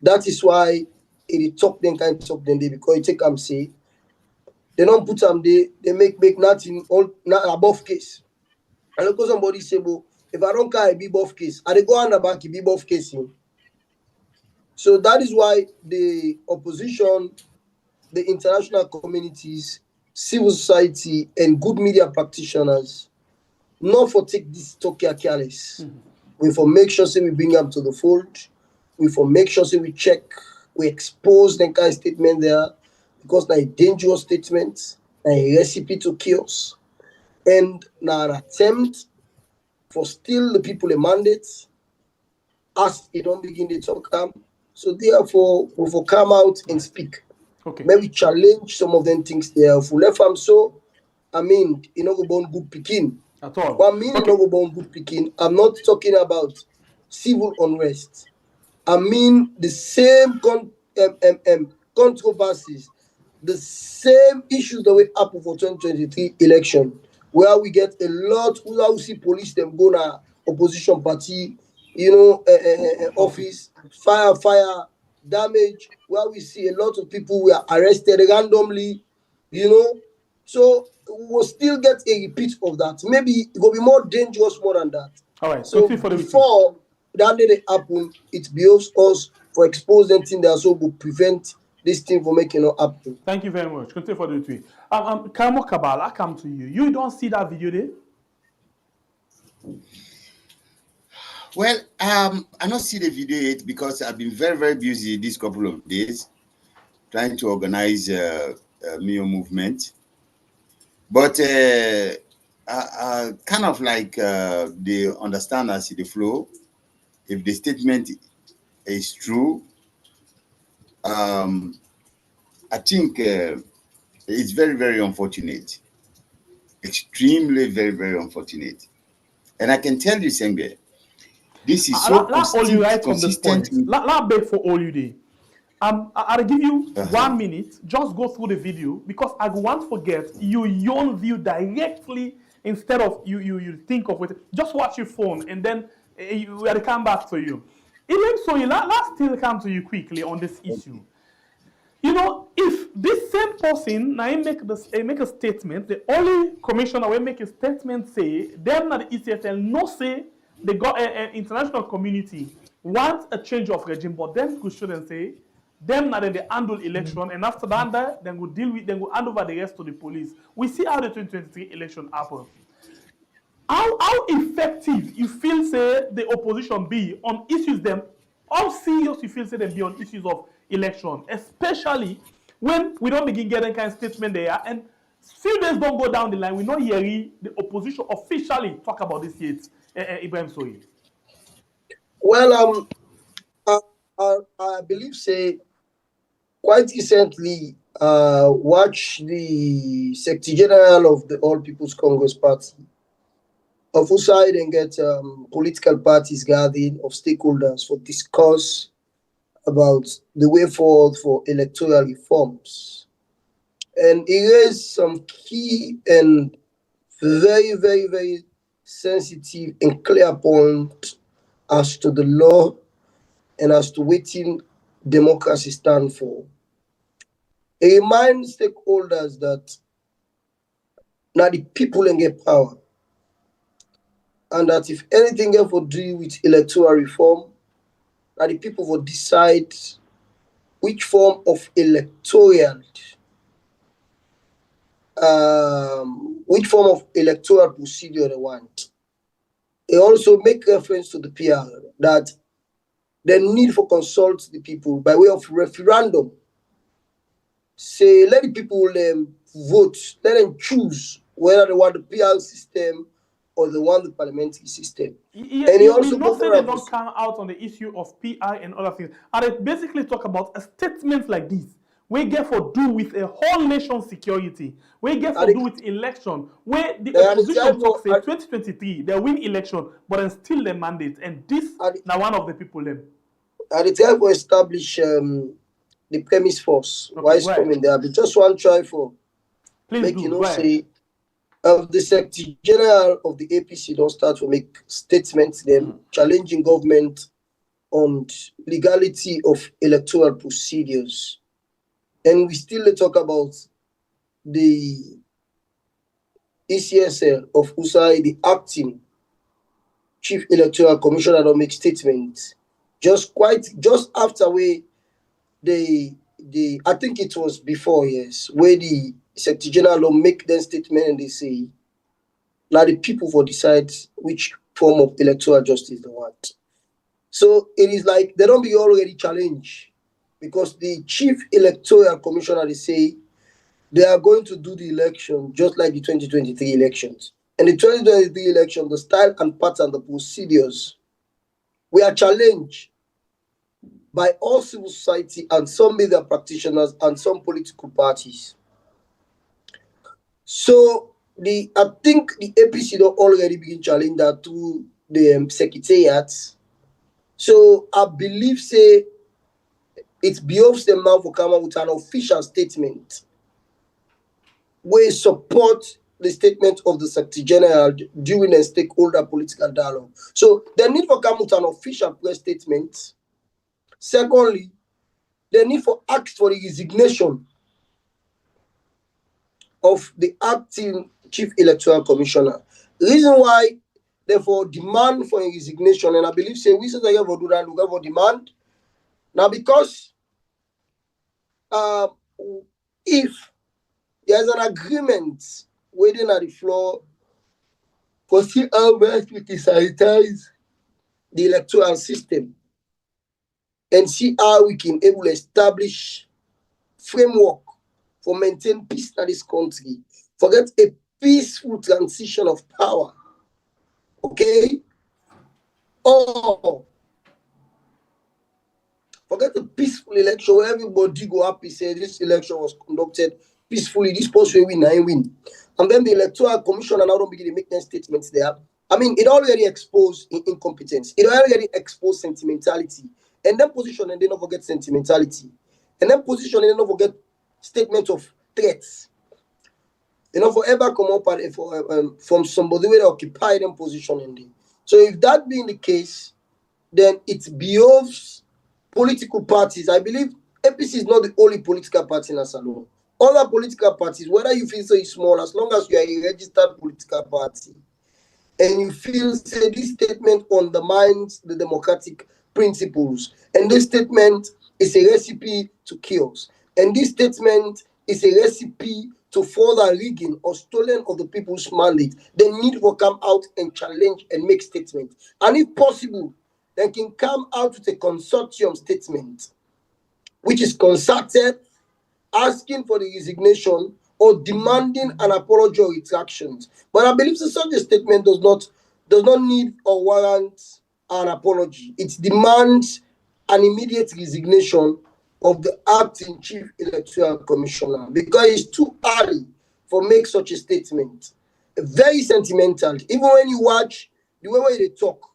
That is why it talk then kind talk then they, because it take them say they don't put them there, they make nothing all not above case. And because somebody say, well, if I don't care, I be above case, I go on the back, it be above case. So that is why the opposition, the international communities, civil society, and good media practitioners not for take this talk careless. We for make sure say we bring them to the fold. We for make sure say we check, we expose the kind of statement there, because now a dangerous statement, now a recipe to chaos, and now an attempt for still the people a mandate as it don't begin to talk. So therefore, we will come out and speak. Okay. Maybe challenge some of them things there. If we left them so, I mean, you know, go born good picking. At all. What I mean, you know, go born good picking. I'm not talking about civil unrest. I mean the same controversies, the same issues that we happen for 2023 election, where we get a lot who see police them go na opposition party, office, fire, damage, where we see a lot of people were arrested randomly, So we will still get a repeat of that. Maybe it will be more dangerous more than that. All right. So before that day happen, it behoves us for exposing things that so will prevent this thing from making it happen. Thank you very much. Continue for the tweet. Kamo Kabal, I come to you. You don't see that video there? Well, I not see the video yet because I've been very, very busy these couple of days trying to organize Mio movement. But kind of like they understand as the flow. If the statement is true, I think it's very, very unfortunate. Extremely, very, very unfortunate. And I can tell you, Sengbe, this is so consistent. Let beg for all you day. I'll give you 1 minute. Just go through the video because I won't forget you your view directly instead of you think of it. Just watch your phone and then we'll come back to you. So let's still come to you quickly on this issue. You know, if this same person now make a statement, the only commissioner will make a statement say them not the ECSL no say they got an international community wants a change of regime, but them could should and say them not they handle election and after that then will deal with then will hand over the rest to the police. We see how the 2023 election happened. How effective you feel say the opposition be on issues them? How serious you feel say them be on issues of election, especially when we don't begin getting kind of statement there and few days don't go down the line, we not hear the opposition officially talk about this yet. Ibrahim Soyi. Well, I believe say quite recently watch the Secretary General of the All People's Congress Party of side and get political parties gathering of stakeholders for discuss about the way forward for electoral reforms. And it raised some key and very, very, very sensitive and clear point as to the law and as to what democracy stand for. It reminds stakeholders that now the people can get power, and that if anything else will do with electoral reform, now the people will decide which form of electoral procedure they want. They also make reference to the PR that the need for consult the people by way of referendum. Say, let the people vote, let them choose whether they want the PR system or they want the parliamentary system. Yeah, and he also not say they don't come out on the issue of PR and other things. And they basically talk about a statement like this. We get for do with a whole nation security. We get for do with election. Where the opposition talks say 2023, they win election, but then still the mandate. And this now one of the people them. And the time will establish the premise force. Okay, why is coming there? But just one try for make you know say the Secretary General of the APC don't start to make statements them challenging government on legality of electoral procedures. And we still talk about the ECSL of USAI, the acting Chief Electoral Commissioner, don't make statements. Just after I think it was before, yes, where the Secretary General will make their statement and they say, now the people will decide which form of electoral justice they want. So it is like they don't be already challenged because the Chief Electoral Commissioner, they say they are going to do the election just like the 2023 elections. And the 2023 election, the style and pattern, the procedures, we are challenged by all civil society and some media practitioners and some political parties. So I think the APC don't already begin challenging that to the secretariat. So I believe say it behoves them now for come out with an official statement where support the statement of the Secretary General during a stakeholder political dialogue. So they need for come with an official press statement. Secondly, they need for ask for the resignation of the acting Chief Electoral Commissioner. The reason why therefore demand for a resignation, and I believe say we say they have do that, we have for demand. Now because if there's an agreement waiting at the floor for see how best we can sanitize the electoral system and see how we can able to establish framework for maintain peace in this country, forget a peaceful transition of power, okay? Or forget a peaceful election where everybody go happy, say this election was conducted peacefully, this person win. And then the Electoral Commission and now don't begin to make their statements there. I mean, it already exposed incompetence. It already exposed sentimentality. And then position and they don't forget sentimentality. And then position and they don't forget statement of threats. You know, forever come up from somebody where they occupy them position in them. So if that being the case, then it behoves political parties. I believe APC is not the only political party in Asalo. Other political parties, whether you feel so small, as long as you are a registered political party, and you feel say this statement undermines the democratic principles, and this statement is a recipe to chaos, and this statement is a recipe to further rigging or stolen of the people's mandate, they need to come out and challenge and make statements. And if possible, they can come out with a consortium statement, which is concerted, asking for the resignation or demanding an apology or retractions. But I believe that such a statement does not need or warrant an apology. It demands an immediate resignation of the acting Chief Electoral Commissioner because it's too early for make such a statement. very sentimental. Even when you watch the way they talk,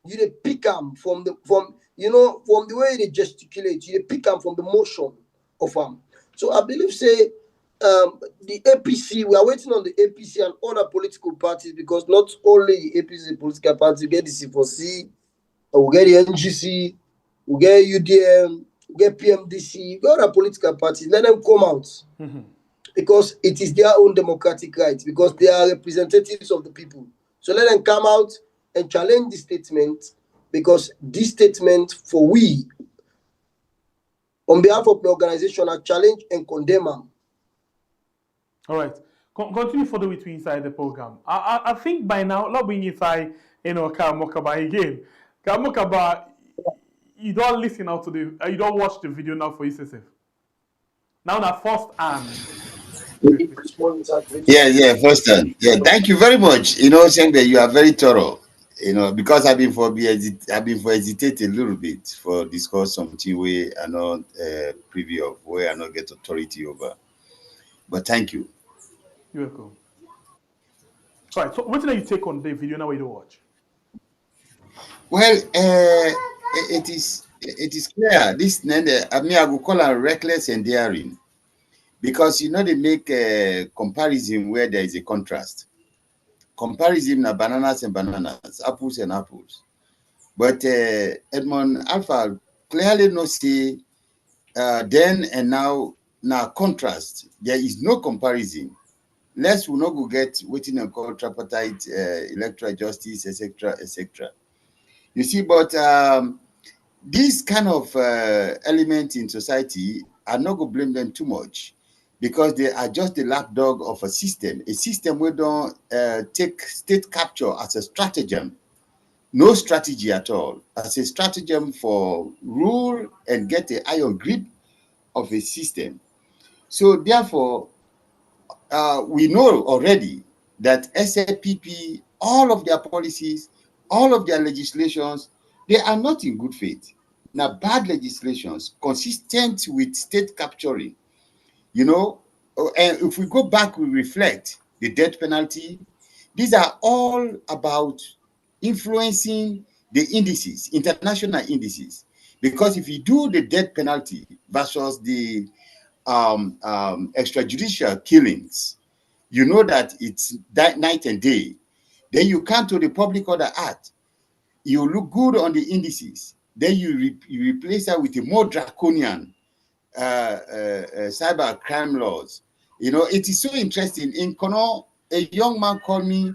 you they pick them from the way they gesticulate, you they pick them from the motion of them. So I believe say the APC, we are waiting on the APC and other political parties, because not only the APC is a political party, we get the C4C, we get the NGC, we get UDM, we get PMDC, we get other political parties. Let them come out. Because it is their own democratic right, because they are representatives of the people. So let them come out and challenge this statement, because this statement for we, on behalf of the organization, are challenge and condemn them. All right. Continue further with me inside the program. I think by now, not being inside, Kamokaba again. Kamokaba, you don't listen out to you don't watch the video now for yourself. Now that first hand. Yeah, first hand. Yeah, thank you very much. Saying that you are very thorough. Because I've been for hesitate a little bit for discuss something where I not preview of, where I not get authority over. But thank you. You're welcome. All right. So what did you take on the video now? We don't watch. Well, it is clear. This I will call it reckless and daring, because they make a comparison where there is a contrast. Comparison na bananas and bananas, apples and apples. But Edmond Alpha clearly no see then and now contrast. There is no comparison. Lest we not go get waiting and call tripartite electoral justice, etc., etc. You see, but these kind of elements in society, I'm not going to blame them too much, because they are just the lapdog of a system where don't take state capture as a stratagem. No strategy at all, as a stratagem for rule and get the iron grip of a system. So therefore, we know already that SAPP, all of their policies, all of their legislations, they are not in good faith. Now, bad legislations consistent with state capturing, and if we go back, we reflect the death penalty. These are all about influencing the indices, international indices. Because if you do the death penalty versus the extrajudicial killings, you know that it's that night and day. Then you come to the Public Order Act. You look good on the indices. Then you replace that with a more draconian cyber crime laws. It is so interesting. In Kono, a young man called me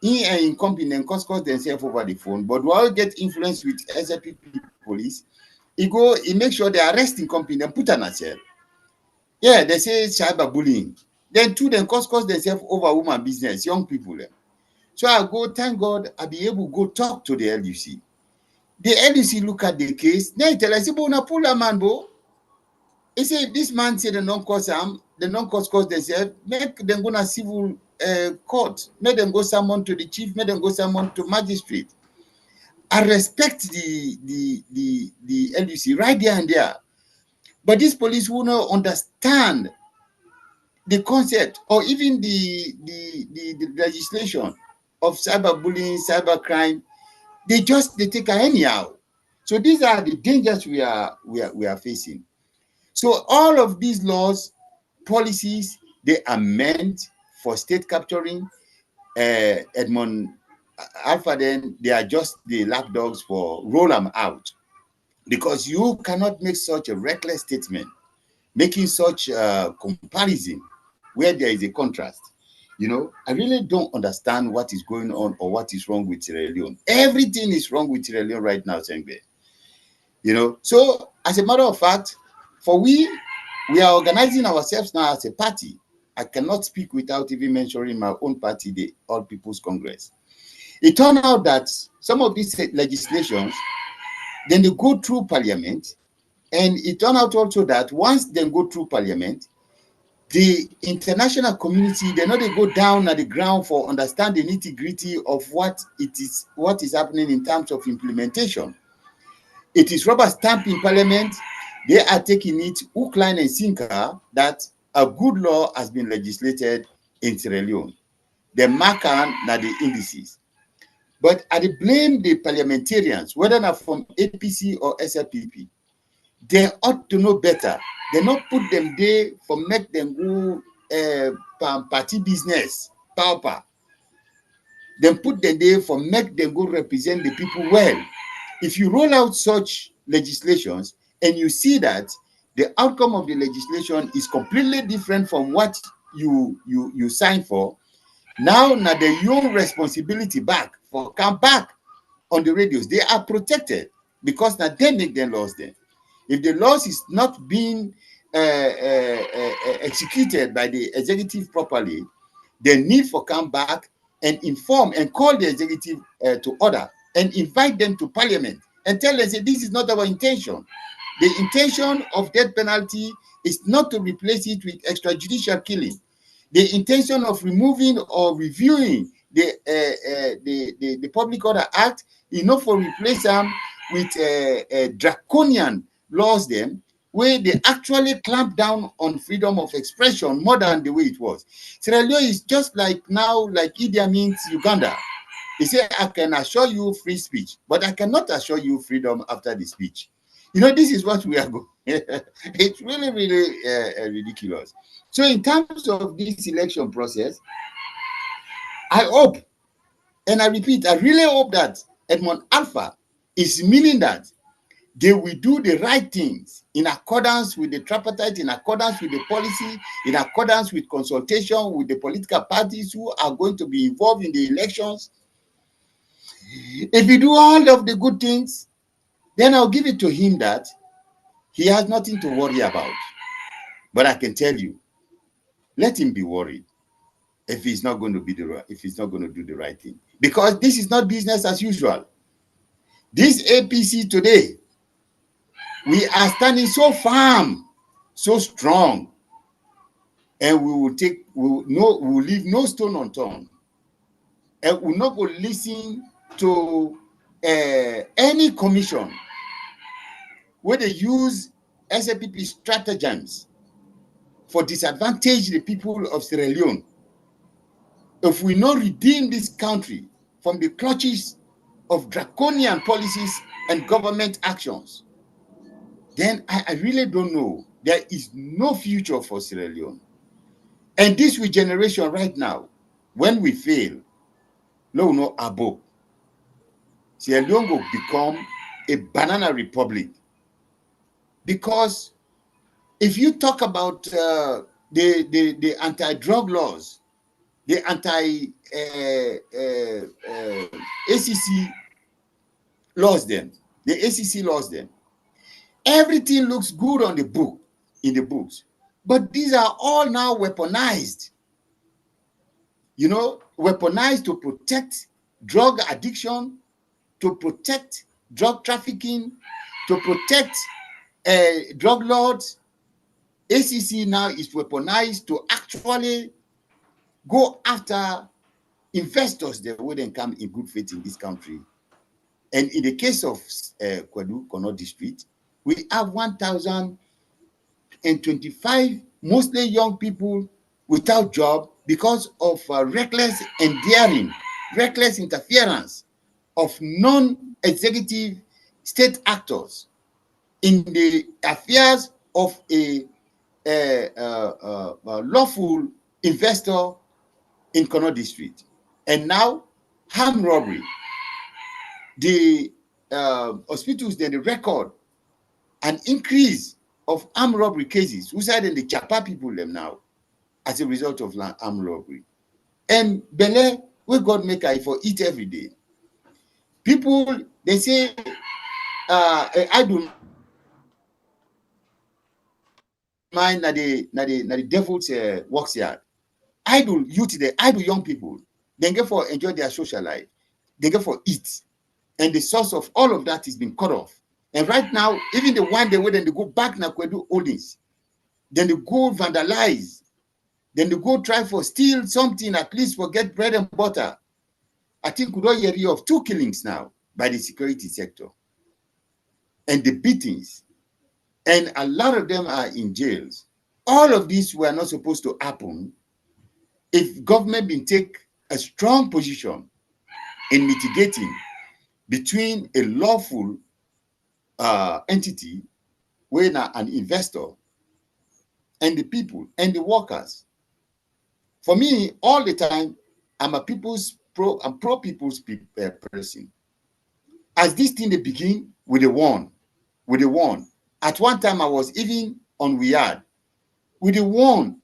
in company and cause themselves over the phone. But while get influenced with SAPP police, he make sure they arrest in company and put an cell. Yeah, they say cyberbullying. Then two them cause themselves over woman business, young people. So I go, thank God, I be able to go talk to the LUC. The LUC look at the case. Then tell us, "Bo pull a man, bo." He say, if this man say the non-cause themselves, make them go to civil court, make them go summon to the chief, make them go summon to magistrate. I respect the LUC right there and there. But this police will not understand the concept or even the legislation of cyberbullying, cybercrime. They take it anyhow. So these are the dangers we are facing. So all of these laws, policies, they are meant for state capturing. Edmond Alpha, then they are just the lapdogs for roll them out, because you cannot make such a reckless statement, making such a comparison where there is a contrast. I really don't understand what is going on or what is wrong with Sierra Leone. Everything is wrong with Sierra Leone right now, Sengbe. So as a matter of fact, we are organizing ourselves now as a party. I cannot speak without even mentioning my own party, the All People's Congress. It turned out that some of these legislations, then they go through Parliament, and it turned out also that once they go through Parliament, the international community, they go down at the ground for understanding the nitty-gritty of what is happening in terms of implementation. It is rubber stamp in Parliament. They are taking it hook, line, and sinker that a good law has been legislated in Sierra Leone. the marker na the indices. But I blame the parliamentarians, whether not from APC or SLPP. They ought to know better. They not put them there for make them go party business, power. Then put them there for make them go represent the people well. If you roll out such legislations and you see that the outcome of the legislation is completely different from what you signed for, now your responsibility back for come back on the radios. They are protected because now they make them laws then. If the laws is not being executed by the executive properly, they need for come back and inform and call the executive to order and invite them to parliament and tell them, say, this is not our intention. The intention of death penalty is not to replace it with extrajudicial killing. The intention of removing or reviewing the Public Order Act is not for replace them with draconian laws them, where they actually clamp down on freedom of expression more than the way it was. Sierra Leone is just like now, like Idi Amin's Uganda. He said, I can assure you free speech, but I cannot assure you freedom after the speech. You know, this is what we are going. It's really, really ridiculous. So in terms of this election process, I hope, and I repeat, I really hope that Edmond Alpha is meaning that they will do the right things in accordance with the tripartite, in accordance with the policy, in accordance with consultation with the political parties who are going to be involved in the elections. If you do all of the good things, then I'll give it to him that he has nothing to worry about. But I can tell you, let him be worried if he's not going to be if he's not going to do the right thing, because this is not business as usual. This APC today, we are standing so firm, so strong, and we will leave no stone unturned, and we will not go listen to any commission where they use SLPP stratagems for disadvantage the people of Sierra Leone. If we not redeem this country from the clutches of draconian policies and government actions, then I really don't know. There is no future for Sierra Leone. And this generation right now, when we fail, no abo, Sierra Leone will become a banana republic. Because if you talk about the anti-drug laws, the ACC laws them, the ACC laws them, everything looks good on the book, in the books, but these are all now weaponized. You know, weaponized to protect drug addiction, to protect drug trafficking, to protect drug lords. ACC now is weaponized to actually go after investors that wouldn't come in good faith in this country. And in the case of Kwadu, Kono district, we have 1,025 mostly young people without job because of reckless and daring, reckless interference of non-executive state actors in the affairs of a lawful investor in Kono district. And now, armed robbery. The hospitals, then the record an increase of armed robbery cases. Who said in the Chapa people them now as a result of armed robbery. And Bele, we God make I for eat every day. People, they say, I do mind that the devil's works yard. Idle youth, the idle young people, they get for enjoy their social life. They get for eat. And the source of all of that is being cut off. And right now, even the one they wait and they go back na Kwedu holdings, then they go vandalize, then they go try for steal something, at least for get bread and butter. I think we don't hear of 2 killings now by the security sector. And the beatings. And a lot of them are in jails. All of these were not supposed to happen if government been take a strong position in mitigating between a lawful entity, when an investor, and the people and the workers. For me, all the time, I'm pro people's person. As this thing they begin with the one. At one time, I was even on Weird with the one,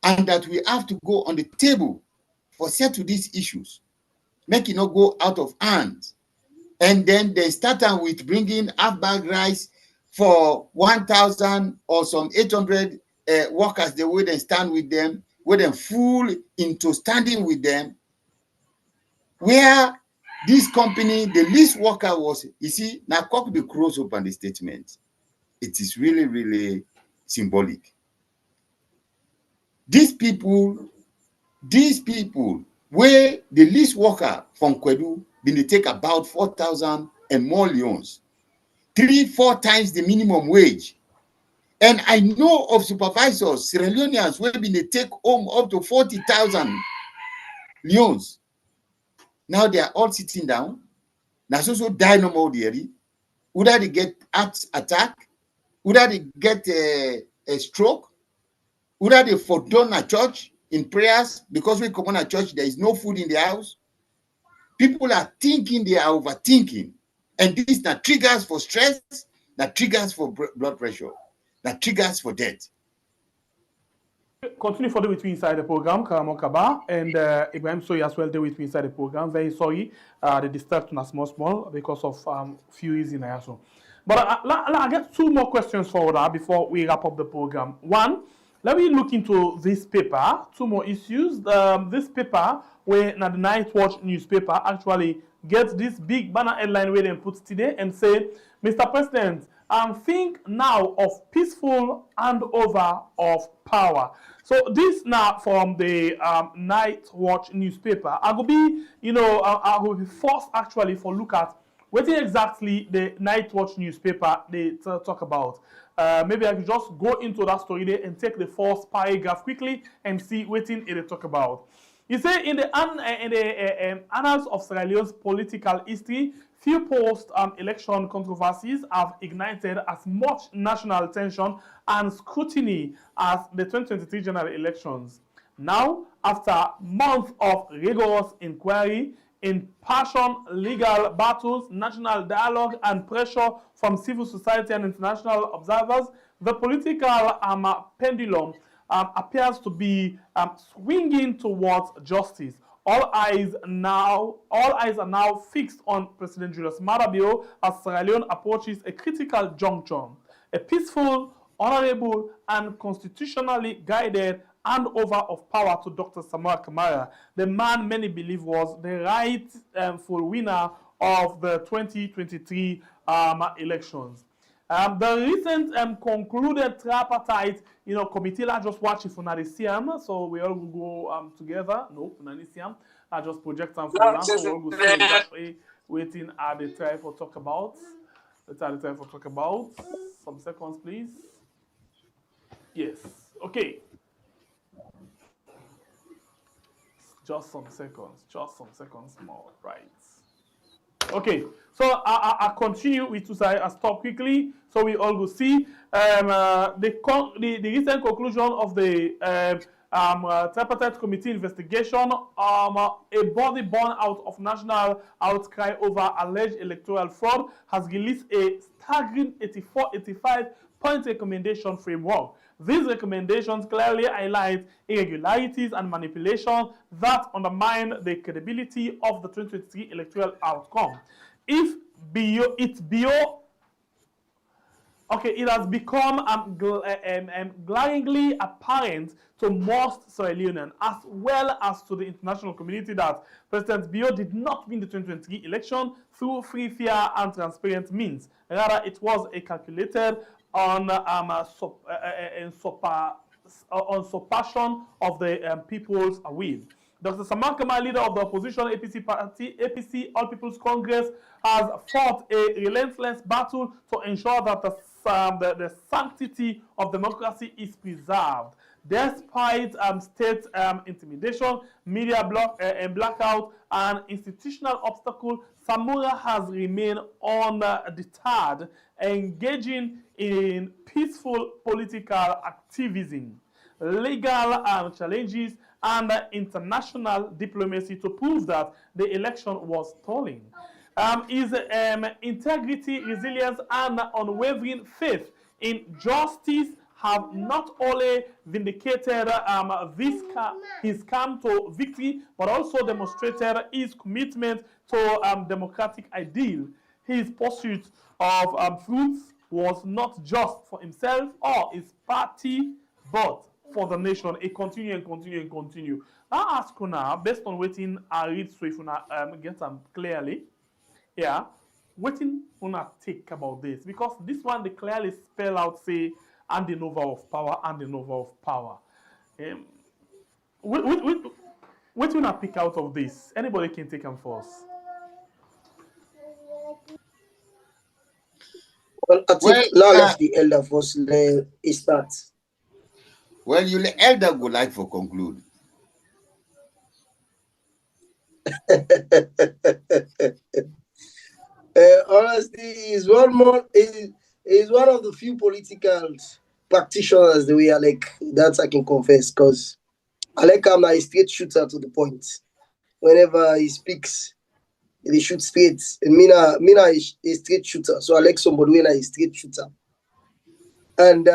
and that we have to go on the table for settle these issues, make it not go out of hand. And then they start with bringing half bag rice for 1,000 or some 800 workers. They would then stand with them, would then fool into standing with them. Where this company, the least worker was, you see, now cock the cross up on the statement. It is really, really symbolic. These people, where the least worker from Kwedu, they take about 4,000 and more leones, 3-4 times the minimum wage. And I know of supervisors, Sierra Leoneans, where they take home up to 40,000 leones. Now they are all sitting down. Now so die no more dearly. Either they get heart attack, either they get a stroke, either they fall down at church in prayers, because we come on a church, there is no food in the house. People are thinking, they are overthinking. And this that triggers for stress, that triggers for blood pressure, that triggers for death. Continue further with me inside the program, Karamo Kaba, and Ibrahim Soy as well there with me inside the program. Very sorry, they disturbed us small because of few reasons also. But I get 2 more questions for that before we wrap up the program. One, let me look into this paper, 2 more issues. This paper, where the Night Watch newspaper actually gets this big banner headline where they put today and say, Mr. President, think now of peaceful handover of power. So this now from the Night Watch newspaper. I will be, I will be forced actually for look at what exactly the Night Watch newspaper they talk about. Maybe I could just go into that story there and take the first paragraph quickly and see what they talk about. You say in the annals of Sierra Leone's political history, few post-election controversies have ignited as much national attention and scrutiny as the 2023 general elections. Now, after months of rigorous inquiry, impassioned legal battles, national dialogue, and pressure from civil society and international observers, the political pendulum appears to be swinging towards justice. All eyes are now fixed on President Julius Maada Bio as Sierra Leone approaches a critical juncture. A peaceful, honorable, and constitutionally guided handover of power to Dr. Samuel Kamara, the man many believe was the rightful winner of the 2023 elections. The recent concluded tripartite, committee, I just watch it for Nadisiam, so we all will go together. No, Nadisiam. I just project some for now, so we all will see exactly waiting at the time for talk about. Let's have the time for talk about. Some seconds, please. Yes. Okay. Just some seconds more, right? Okay, so I continue with to say I stop quickly so we all will see the recent conclusion of the tripartite committee investigation. A body born out of national outcry over alleged electoral fraud has released a staggering 85-point recommendation framework. These recommendations clearly highlight irregularities and manipulation that undermine the credibility of the 2023 electoral outcome. It has become glaringly apparent to most Sierra Leoneans, as well as to the international community, that President Bio did not win the 2023 election through free, fair, and transparent means. Rather, it was a calculated usurpation of the people's will. Dr. Samuel Kamara, leader of the opposition APC party, APC All People's Congress, has fought a relentless battle to ensure that the sanctity of democracy is preserved. Despite state intimidation, media blackout, and institutional obstacle, Samora has remained undeterred, engaging in peaceful political activism, legal challenges, and international diplomacy to prove that the election was stolen. His integrity, resilience, and unwavering faith in justice have not only vindicated his claim to victory, but also demonstrated his commitment to democratic ideal. His pursuit of fruits was not just for himself or his party, but for the nation. It continue and continue and continue. I ask you now, based on waiting, I read so if you get them clearly. Yeah, waiting una think about this, because this one they clearly spell out say handing over of power, handing over of power. Um, what una pick out of this? Anybody can take them first. Well, I think now let the elder first start. Well, you the elder would like to conclude. Honestly, is one of the few political practitioners the way I like that I can confess, because I like him a straight shooter to the point. Whenever he speaks, they shoot straight. And Mina is a straight shooter, so I like somebody when I is straight shooter. And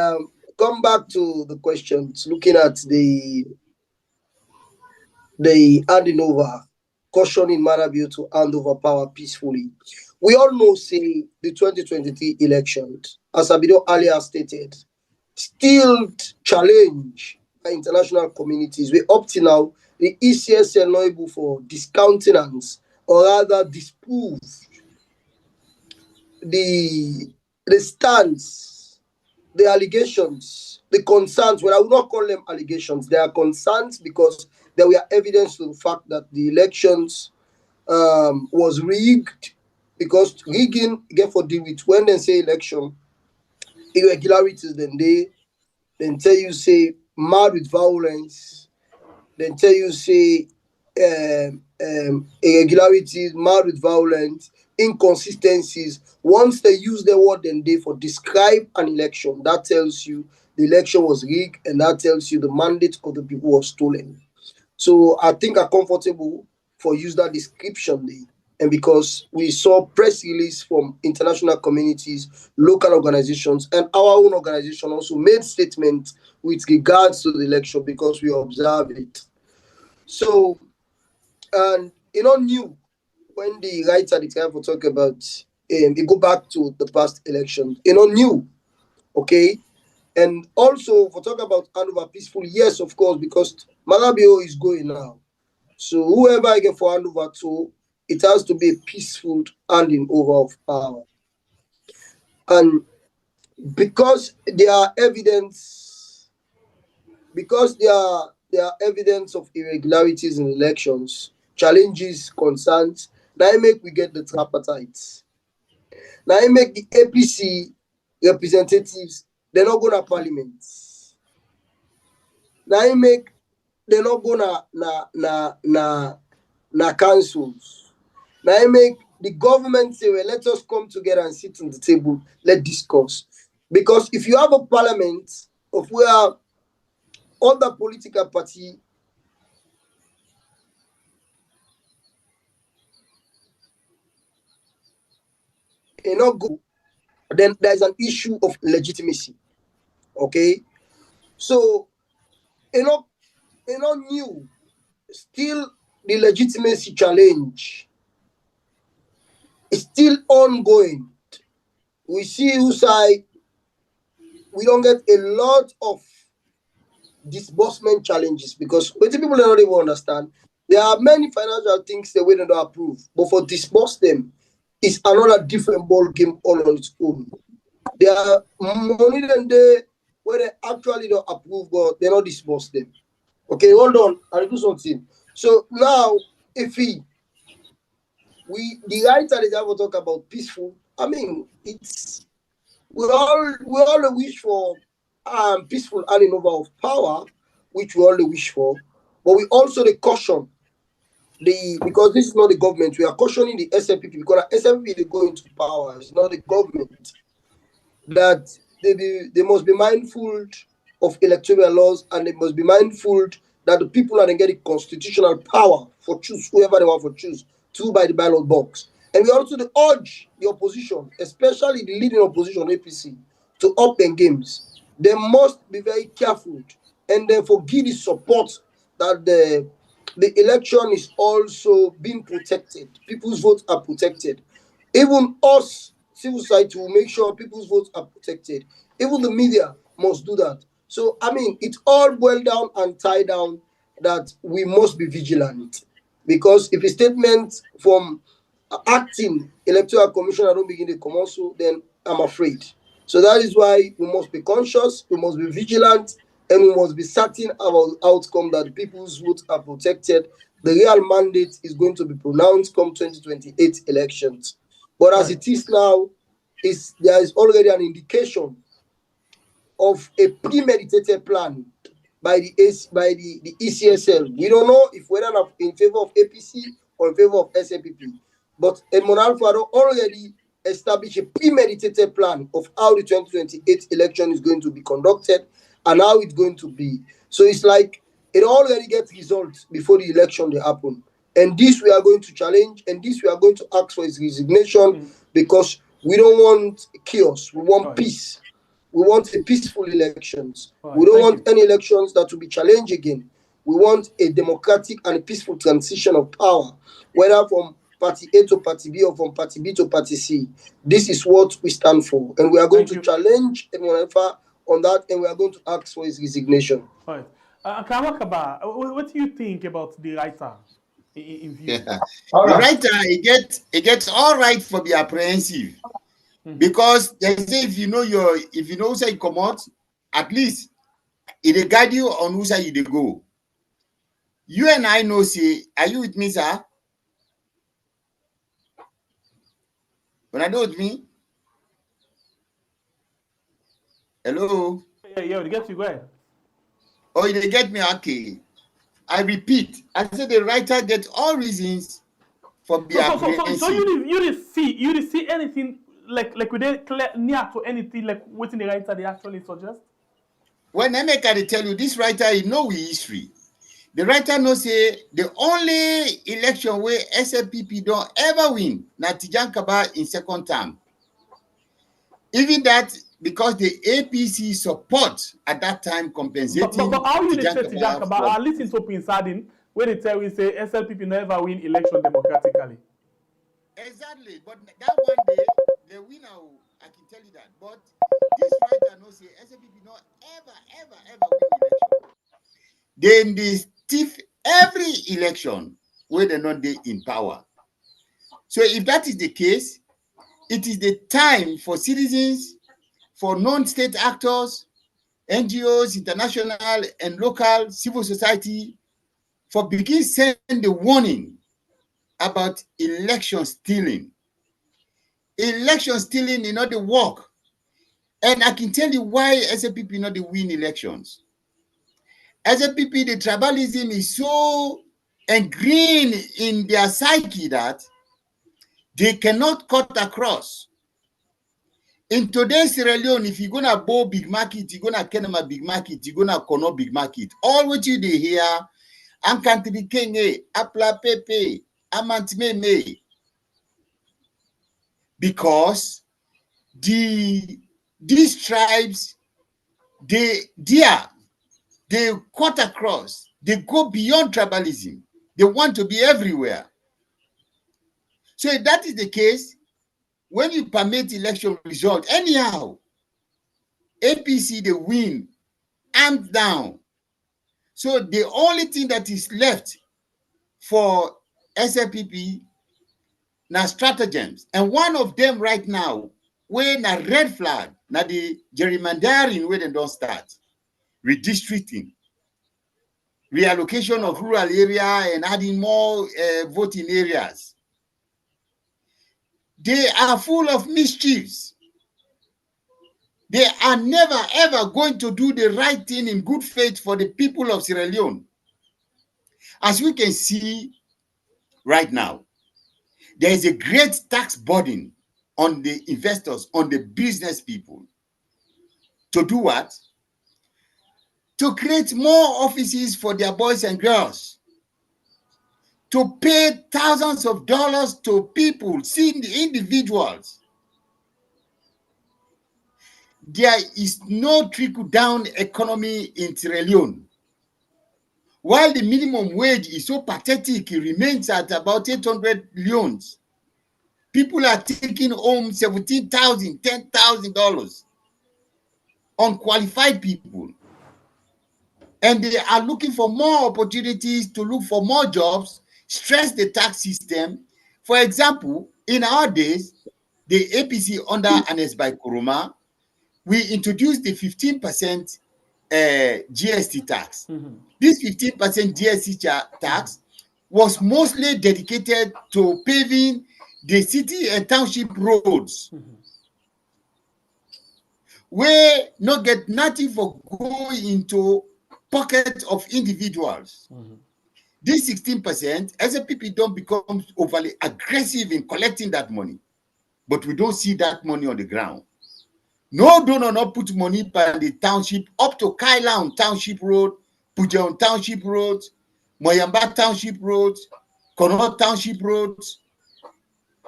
come back to the questions, looking at the handing over, cautioning Marabio to hand over power peacefully. We all know, say, the 2023 election, as Abido earlier stated, still challenge by international communities. We up to now, the ECS are not able for discountenance or rather disprove the stance, the allegations, the concerns. Well, I would not call them allegations. They are concerns because there were evidence to the fact that the elections was rigged, because rigging get for deal with when they say election irregularities, then tell you say mad with violence, then tell you say irregularities, mad with violence, inconsistencies. Once they use the word then they for describe an election, that tells you the election was rigged, and that tells you the mandate of the people was stolen. So I think I'm comfortable for use that description there. And because we saw press release from international communities, local organizations, and our own organization also made statements with regards to the election because we observed it. So, and new when the writer the time for talk about they go back to the past election, new, okay? And also for talk about handover peaceful, yes, of course, because Malabio is going now. So whoever I get for handover to, it has to be a peaceful handing over of power. And because there are evidence of irregularities in elections, challenges, concerns, now I make we get the tripartite. Now I make the APC representatives, they're not going to parliament. Now I make they're not going to councils. Now I make the government say, well, let us come together and sit on the table, let's discuss. Because if you have a parliament of where other political party not go, then there's an issue of legitimacy. Okay? So not new, still the legitimacy challenge is still ongoing. We see whose side we don't get a lot of disbursement challenges, because what people don't even understand, there are many financial things that we don't approve, but for disburse them is another different ball game all on its own. There are money then they where they actually don't approve, but they don't disburse them. Okay, hold on, I'll do something. So now, if the writer is ever talk about peaceful, I mean, it's we all wish for peaceful handing over of power, which we all wish for, but we also the caution because this is not the government. We are cautioning the SLPP because the SLPP they go into power. It's not the government. That they must be mindful of electoral laws, and they must be mindful that the people are getting constitutional power for choose whoever they want for choose to by the ballot box. And we also urge the opposition, especially the leading opposition APC, to up their games. They must be very careful and therefore give the support that the election is also being protected. People's votes are protected. Even us, civil society, will make sure people's votes are protected. Even the media must do that. So, I mean, it all boils down and tie down that we must be vigilant. Because if a statement from acting electoral commissioner don't begin to come also, then I'm afraid. So that is why we must be conscious, we must be vigilant, and we must be certain about the outcome that the people's votes are protected. The real mandate is going to be pronounced come 2028 elections. But as it is now, there is already an indication of a premeditated plan by the ECSL. We don't know if whether in favor of APC or in favor of SNPP. But Edmond Alfaro already established a premeditated plan of how the 2028 election is going to be conducted and how it's going to be. So it's like it already gets results before the election they happen. And this we are going to challenge, and this we are going to ask for his resignation because we don't want chaos. We want peace. We want a peaceful elections. We don't want any elections that will be challenged again. We want a democratic and a peaceful transition of power, whether from Party A to Party B or from Party B to Party C. This is what we stand for. And we are going to challenge Emunefa on that, and we are going to ask for his resignation. Right. Kamakaba, what do you think about the writer in view? Yeah. The writer, it gets all right for the apprehensive. Because they say if you know say you come out, at least it guide you on who side you go. You and I know, say, are you with me, sir? When I know with me? Hello? Yeah, they get you, go ahead. Oh, they get me, okay. I repeat, I said the writer gets all reasons for the apprehensive. So you didn't see anything like we didn't clear near to anything like what in the writer they actually suggest? When Emeka they tell you this writer, you know history. The writer knows say the only election where SLPP don't ever win na Tijankaba in second term. Even that because the APC support at that time compensating. But how you say Tijankaba? I listen to Prince Adin where they tell you say SLPP never win election democratically. Exactly, but that one day the winner, I can tell you that. But this writer knows say SLPP not ever win election. Then they stiff every election where they're not there in power. So if that is the case, it is the time for citizens, for non-state actors, NGOs, international and local civil society, for begin send the warning about election stealing. Election stealing is not the work. And I can tell you why SLPP not the win elections. SLPP, the tribalism is so ingrained in their psyche that they cannot cut across. In today's Sierra Leone, if you're going to bow big market, you're going to Kenema big market, you're going to Kono big market. All what you do here, Ankantri Kenge, Apla Pepe, Amantmeme. Because these tribes, they cut across, they go beyond tribalism. They want to be everywhere. So if that is the case, when you permit election result, anyhow, APC, they win, hands down. So the only thing that is left for SLPP now stratagems. And one of them right now, when a red flag, now the gerrymandering where they don't start, redistricting, reallocation of rural area and adding more voting areas. They are full of mischiefs. They are never, ever going to do the right thing in good faith for the people of Sierra Leone. As we can see right now, there is a great tax burden on the investors, on the business people. To do what? To create more offices for their boys and girls. To pay thousands of dollars to people, individuals. There is no trickle-down economy in Sierra Leone. While the minimum wage is so pathetic, it remains at about 800 leones. People are taking home $17,000, $10,000. Unqualified people. And they are looking for more opportunities to look for more jobs, stress the tax system. For example, in our days, the APC under Anes by Kuruma, we introduced the 15% GST tax. This 15% GST tax was mostly dedicated to paving the city and township roads, where not get nothing for going into pockets of individuals. This 16%, SFPP don't become overly aggressive in collecting that money, but we don't see that money on the ground. No donor not put money by the township up to Kailaun Township Road, Pujeon Township Road, Moyamba Township Road, Kono Township Road.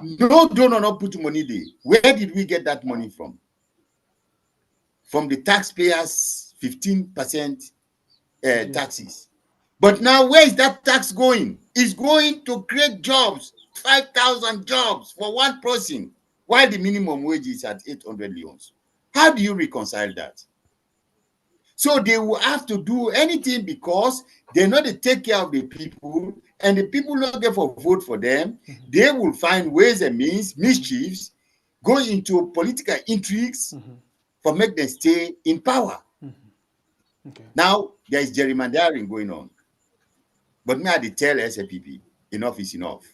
No donor not put money there. Where did we get that money from? From the taxpayers' 15% taxes. But now where is that tax going? It's going to create jobs, 5,000 jobs for one person, while the minimum wage is at 800 leones. How do you reconcile that? So they will have to do anything because they know they take care of the people, and the people not get for vote for them. They will find ways and means, mischiefs, go into political intrigues for make them stay in power. Okay. Now there is gerrymandering going on. But me, I did tell SFPP, enough is enough.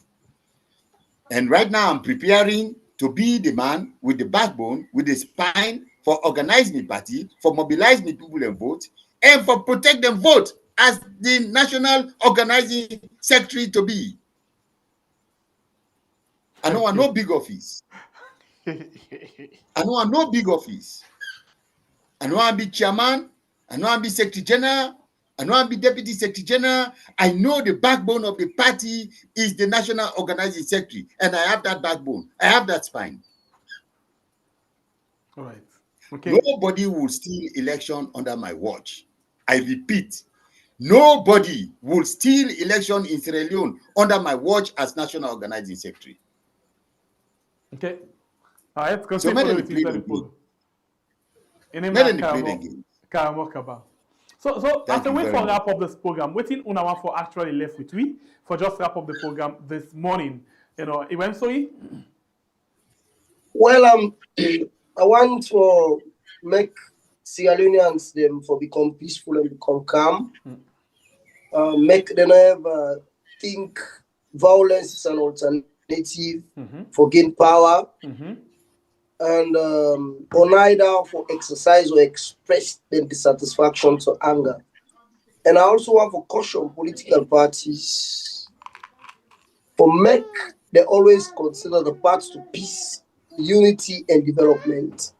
And right now I'm preparing to be the man with the backbone, with the spine for organizing the party, for mobilizing the people and vote, and for protect them vote as the national organizing secretary to be. I know I'm no big office. I know I'm no big office. I know I'm be chairman. I know I'm be secretary general. I know I'm be deputy secretary general. I know the backbone of the party is the national organizing secretary, and I have that backbone. I have that spine. All right. Okay. Nobody will steal election under my watch. I repeat, nobody will steal election in Sierra Leone under my watch as national organizing secretary. Okay. All right. Because So, So as a way for wrap up this program, waiting on our for actually left with we for just wrap up the program this morning. You know, eventually. Well, I want to make Sierra Leoneans them for become peaceful and become calm. Make them ever think violence is an alternative for gain power. And on either for exercise or express their dissatisfaction to anger. And I also want to caution political parties for make they always consider the path to peace, unity, and development,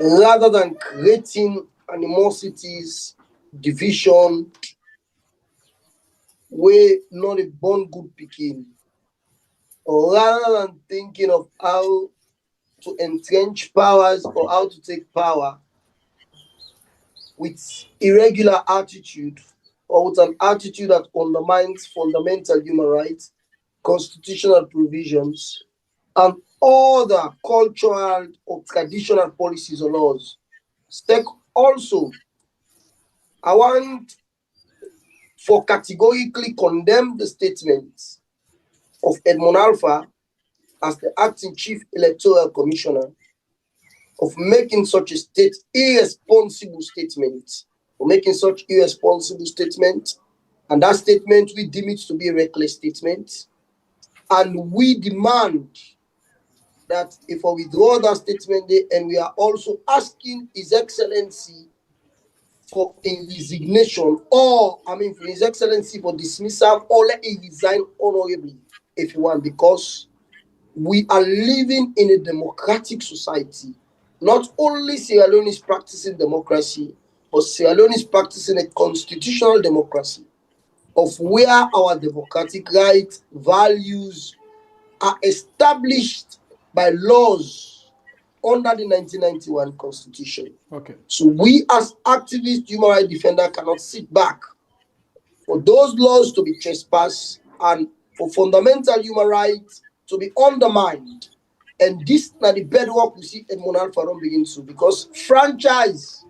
rather than creating animosities, division, where not a born good picking, or rather than thinking of how to entrench powers or how to take power with irregular attitude or with an attitude that undermines fundamental human rights, constitutional provisions, and other cultural or traditional policies or laws. Also, I want for categorically condemn the statements of Edmond Alpha as the acting chief electoral commissioner of making such a irresponsible statement, and that statement we deem it to be a reckless statement, and we demand that if I withdraw that statement there, and we are also asking His Excellency for a resignation, or for His Excellency for dismissal, or let him resign honorably if you want, because we are living in a democratic society. Not only Sierra Leone is practicing democracy, but Sierra Leone is practicing a constitutional democracy of where our democratic rights, values are established by laws under the 1991 Constitution. Okay. So we as activists, human rights defenders cannot sit back for those laws to be trespassed and for fundamental human rights to be undermined. And this is the bedrock we see Edmond Alpharon begins to, because franchise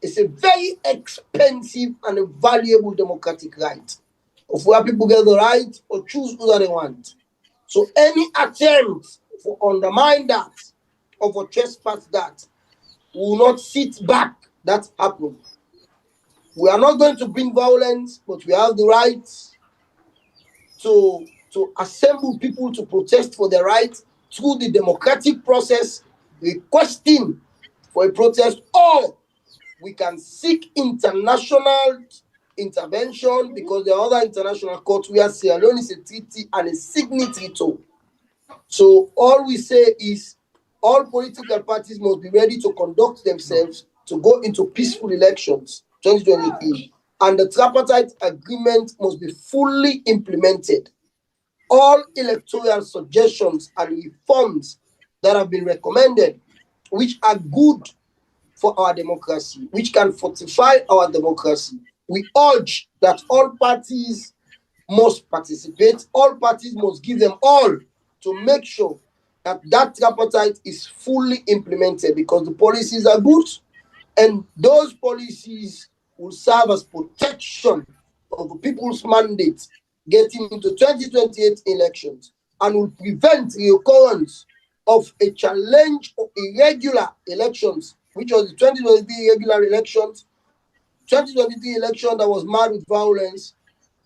is a very expensive and a valuable democratic right of where people get the right or choose who they want. So any attempt for undermine that or for trespass that, will not sit back. That happened. We are not going to bring violence, but we have the right to assemble people to protest for their rights through the democratic process, requesting for a protest, or we can seek international intervention, because there are other international courts where Sierra Leone is a treaty and a signatory to. So all we say is all political parties must be ready to conduct themselves to go into peaceful elections 2023, and the tripartite agreement must be fully implemented. All electoral suggestions and reforms that have been recommended, which are good for our democracy, which can fortify our democracy, we urge that all parties must participate, all parties must give them all to make sure that that tripartite is fully implemented, because the policies are good, and those policies will serve as protection of the people's mandate getting into 2028 elections, and will prevent the occurrence of a challenge of irregular elections, which was the 2023 irregular elections, 2023 election that was marred with violence,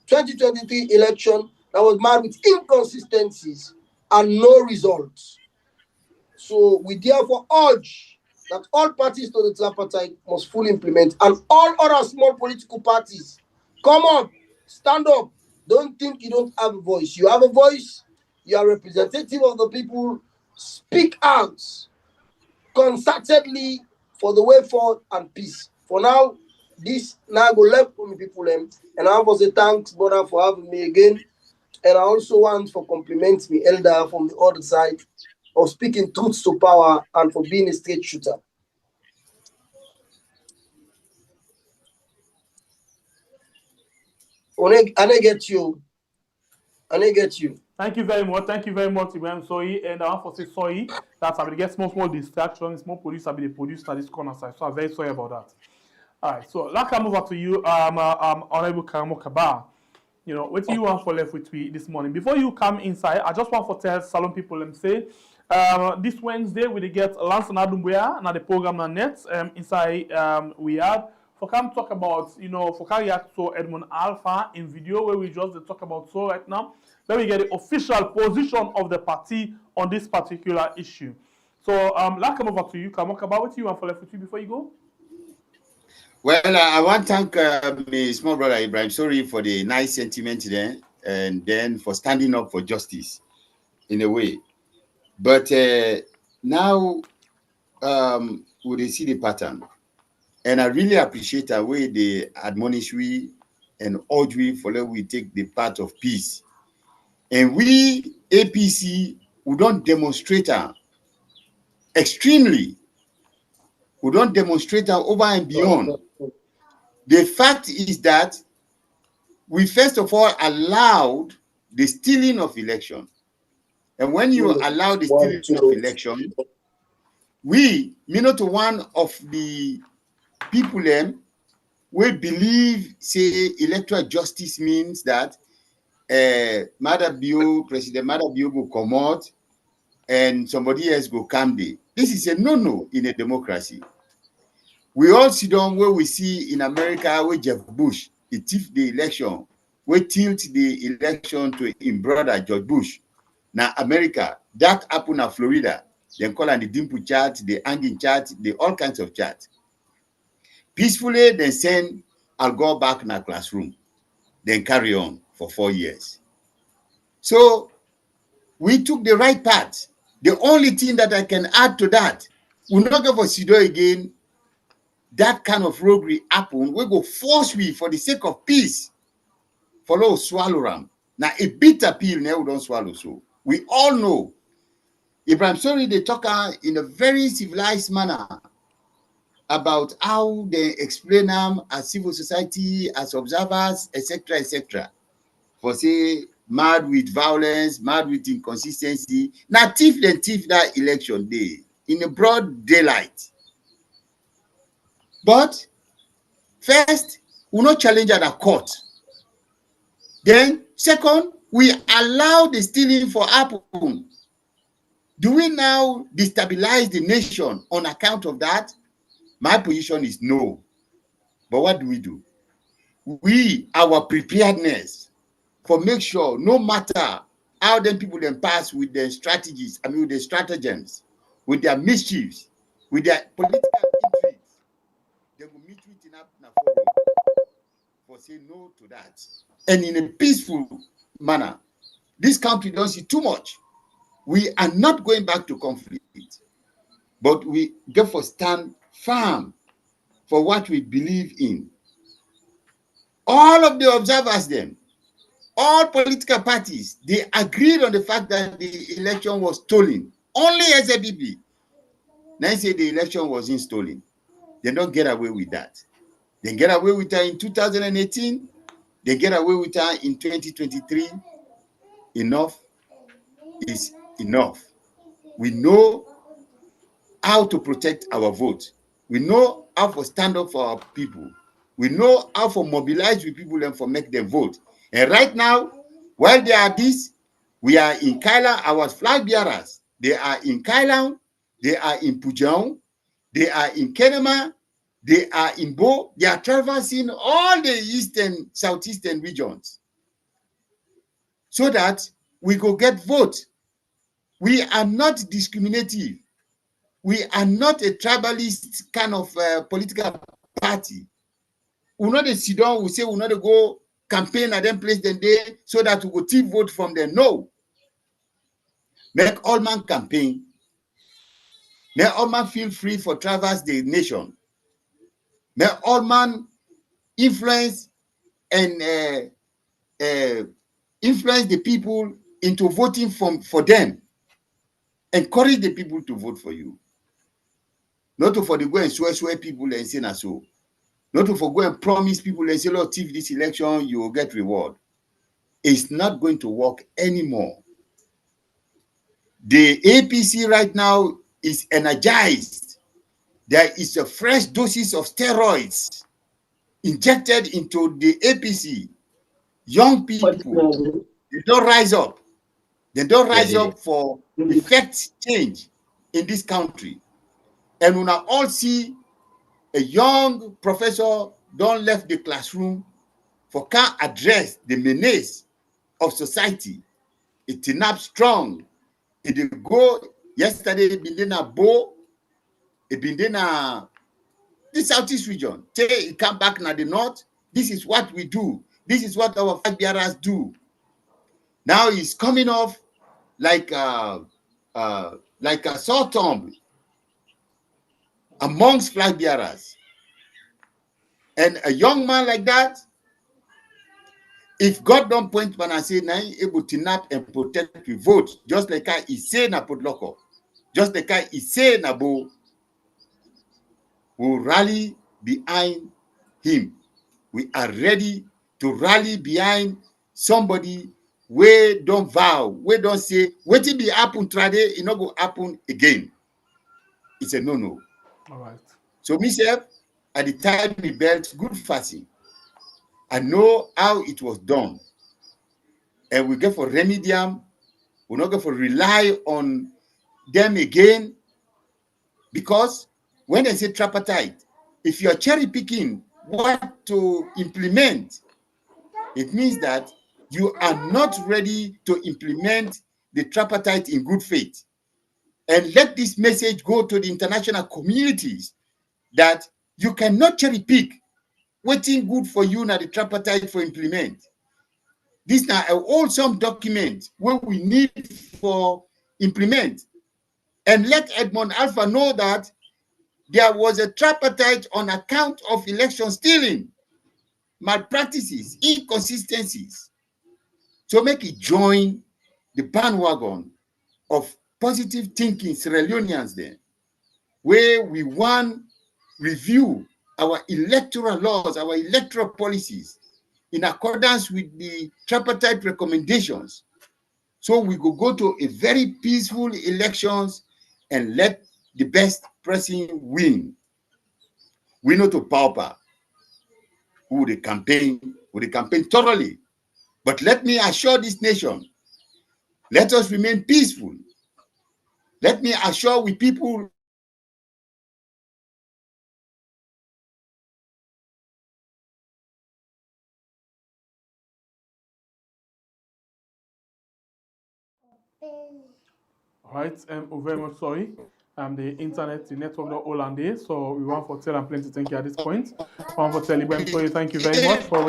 2023 election that was marred with inconsistencies and no results. So we therefore urge that all parties to the tripartite must fully implement, and all other small political parties, come up, stand up. Don't think you don't have a voice. You have a voice. You are representative of the people. Speak out concertedly for the way forward and peace. For now, this now go left for me people, and I want to say thanks, brother, for having me again. And I also want to compliment me, Elder, from the other side, of speaking truth to power and for being a straight shooter. I get you. Thank you very much. Thank you very much, Ibrahim Soyi. And I want to say sorry that I will get small distractions, small police, I will be produced at this corner side. So I'm very sorry about that. All right. So let's come over to you, Honorable Karamo Kaba. You know, what do you want for left with me this morning? Before you come inside, I just want to tell Salon people and say, this Wednesday we get Lance and Adumbuya and the program on net inside we had. For come talk about, you know, for carry out to Edmond Alpha in video where we just talk about so right now. Then we get the official position of the party on this particular issue. So let's come over to you. Come on, about what you want for left with you before you go. Well, I want to thank my small brother Ibrahim Sorry for the nice sentiment there, and then for standing up for justice in a way. But now we see the pattern. And I really appreciate the way they admonish we and urge we for let we take the path of peace. And we, APC, we don't demonstrate extremely. We don't demonstrate over and beyond. The fact is that we first of all allowed the stealing of election. And when you allow the stealing of election, we, not one of the people we believe say electoral justice means that President Madabio will come out and somebody else go come there. This is a no-no in a democracy. We all sit down where we see in America where Jeff Bush, he tipped the election, we tilt the election to his brother George Bush. Now America, that happen in Florida. They call it the dimple chart, the hanging chart, the all kinds of chart. Peacefully, then send I'll go back in a classroom, then carry on for 4 years. So we took the right path. The only thing that I can add to that, we'll not go for Sido again. That kind of roguery happen. We go force we for the sake of peace. Follow swallow ram. Now a bitter pill never don't swallow. So we all know. If I'm sorry, they talk in a very civilized manner about how they explain them as civil society, as observers, etc., etc. For say mad with violence, mad with inconsistency. Now thief that election day in a broad daylight. But first, we not challenge at a court. Then second, we allow the stealing for happen. Do we now destabilize the nation on account of that? My position is no. But what do? We, our preparedness for make sure no matter how them people then pass with their strategies, with their stratagems, with their mischiefs, with their political intrigues, they will meet with enough for say no to that. And in a peaceful manner, this country don't see too much. We are not going back to conflict, but we therefore stand firm for what we believe in. All of the observers then, all political parties, they agreed on the fact that the election was stolen. Only SAPP. Now say the election wasn't stolen. They don't get away with that. They get away with that in 2018. They get away with that in 2023. Enough is enough. We know how to protect our vote. We know how to stand up for our people. We know how to mobilize with people and for make them vote. And right now, while they are this, we are in Kaila, our flag bearers. They are in Kaila, they are in Pujao, they are in Kenema, they are in Bo. They are traversing all the eastern, southeastern regions so that we go get vote. We are not discriminative. We are not a tribalist kind of political party. We're not a sit down, we say we're not to go campaign at them place then day so that we go take vote from them. No. Make all man campaign. Make all man feel free for traverse the nation. Make all man influence and influence the people into voting for them. Encourage the people to vote for you. Not to for the go and swear people and say na so. Not to go and promise people and say, Lord, if this election, you will get reward. It's not going to work anymore. The APC right now is energized. There is a fresh doses of steroids injected into the APC. Young people, they don't rise up. They don't rise up for effect change in this country. And when I all see a young professor don't left the classroom for can address the menace of society. It is not strong. It go yesterday. It been in a Bo. It been in a the southeast region. It come back now the north. This is what we do. This is what our flag bearers do. Now he's coming off like a sore thumb amongst flag bearers. And a young man like that, if God don't point when I say now able to nap and protect the vote, just like I say na Podloko, just like I say na Bo, will rally behind him. We are ready to rally behind somebody we don't vow, we don't say, what it be happen today, it not go happen again. It's a no-no. All right. So myself, at the time we built good fasting, I know how it was done. And we go for remedium, we're not going to rely on them again, because when they say tripartite, if you're cherry picking what to implement, it means that you are not ready to implement the tripartite in good faith. And let this message go to the international communities that you cannot cherry pick waiting good for you now the tripartite for implement. This now a wholesome document where we need for implement. And let Edmond Alpha know that there was a tripartite on account of election stealing, malpractices, inconsistencies. So make it join the bandwagon of positive thinking Sierra Leoneans there, where we want review our electoral laws, our electoral policies in accordance with the tripartite recommendations. So we could go to a very peaceful elections and let the best person win. We know to pauper who the campaign thoroughly. But let me assure this nation, let us remain peaceful. Let me assure we people All right, we're very much sorry. The internet, the network not all on there, so we want for tell and plenty thank you at this point. I want for tell you, I'm sorry, thank you very much for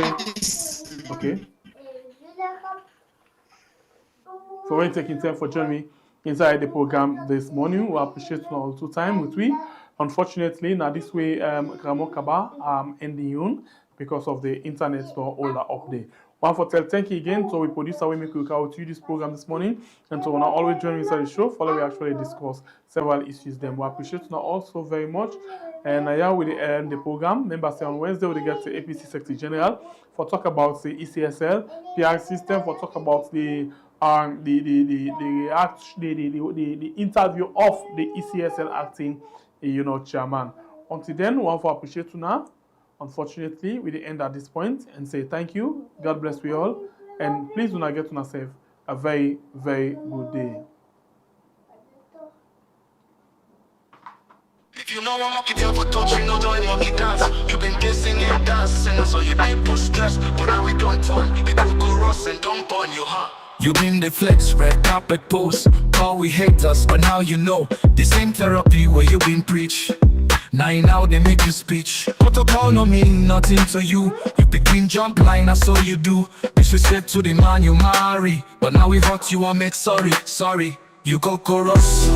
taking time for joining me inside the program this morning. We appreciate all two time with we. Unfortunately, now this way, Gramokaba ending you because of the internet not all up there. One for tell thank you again. So we produce we make we out to you this program this morning. And so when I always join me inside the show, follow we actually discuss several issues. Then we appreciate now also very much. And now with the program, members say on Wednesday we get the APC Secretary General for talk about the ECSL PR system, for talk about the interview of the ECSL acting chairman. Until then, one for appreciate you now. Unfortunately, we end at this point and say thank you. God bless you all. And please do not get to yourself a very, very good day. If you know I'm up for touching, no doing monkey dance. You've been guessing and dancing, so you ain't put stress. But now we don't turn, people go Ross and dump on you, huh? You been the flex, red carpet pose. Call we haters, but now you know the same therapy where you been preach. Now they make you speech. Protocol no mean nothing to you. You between jump line, that's all you do. Disrespect to the man you marry. But now we hurt you and make sorry. You go chorus.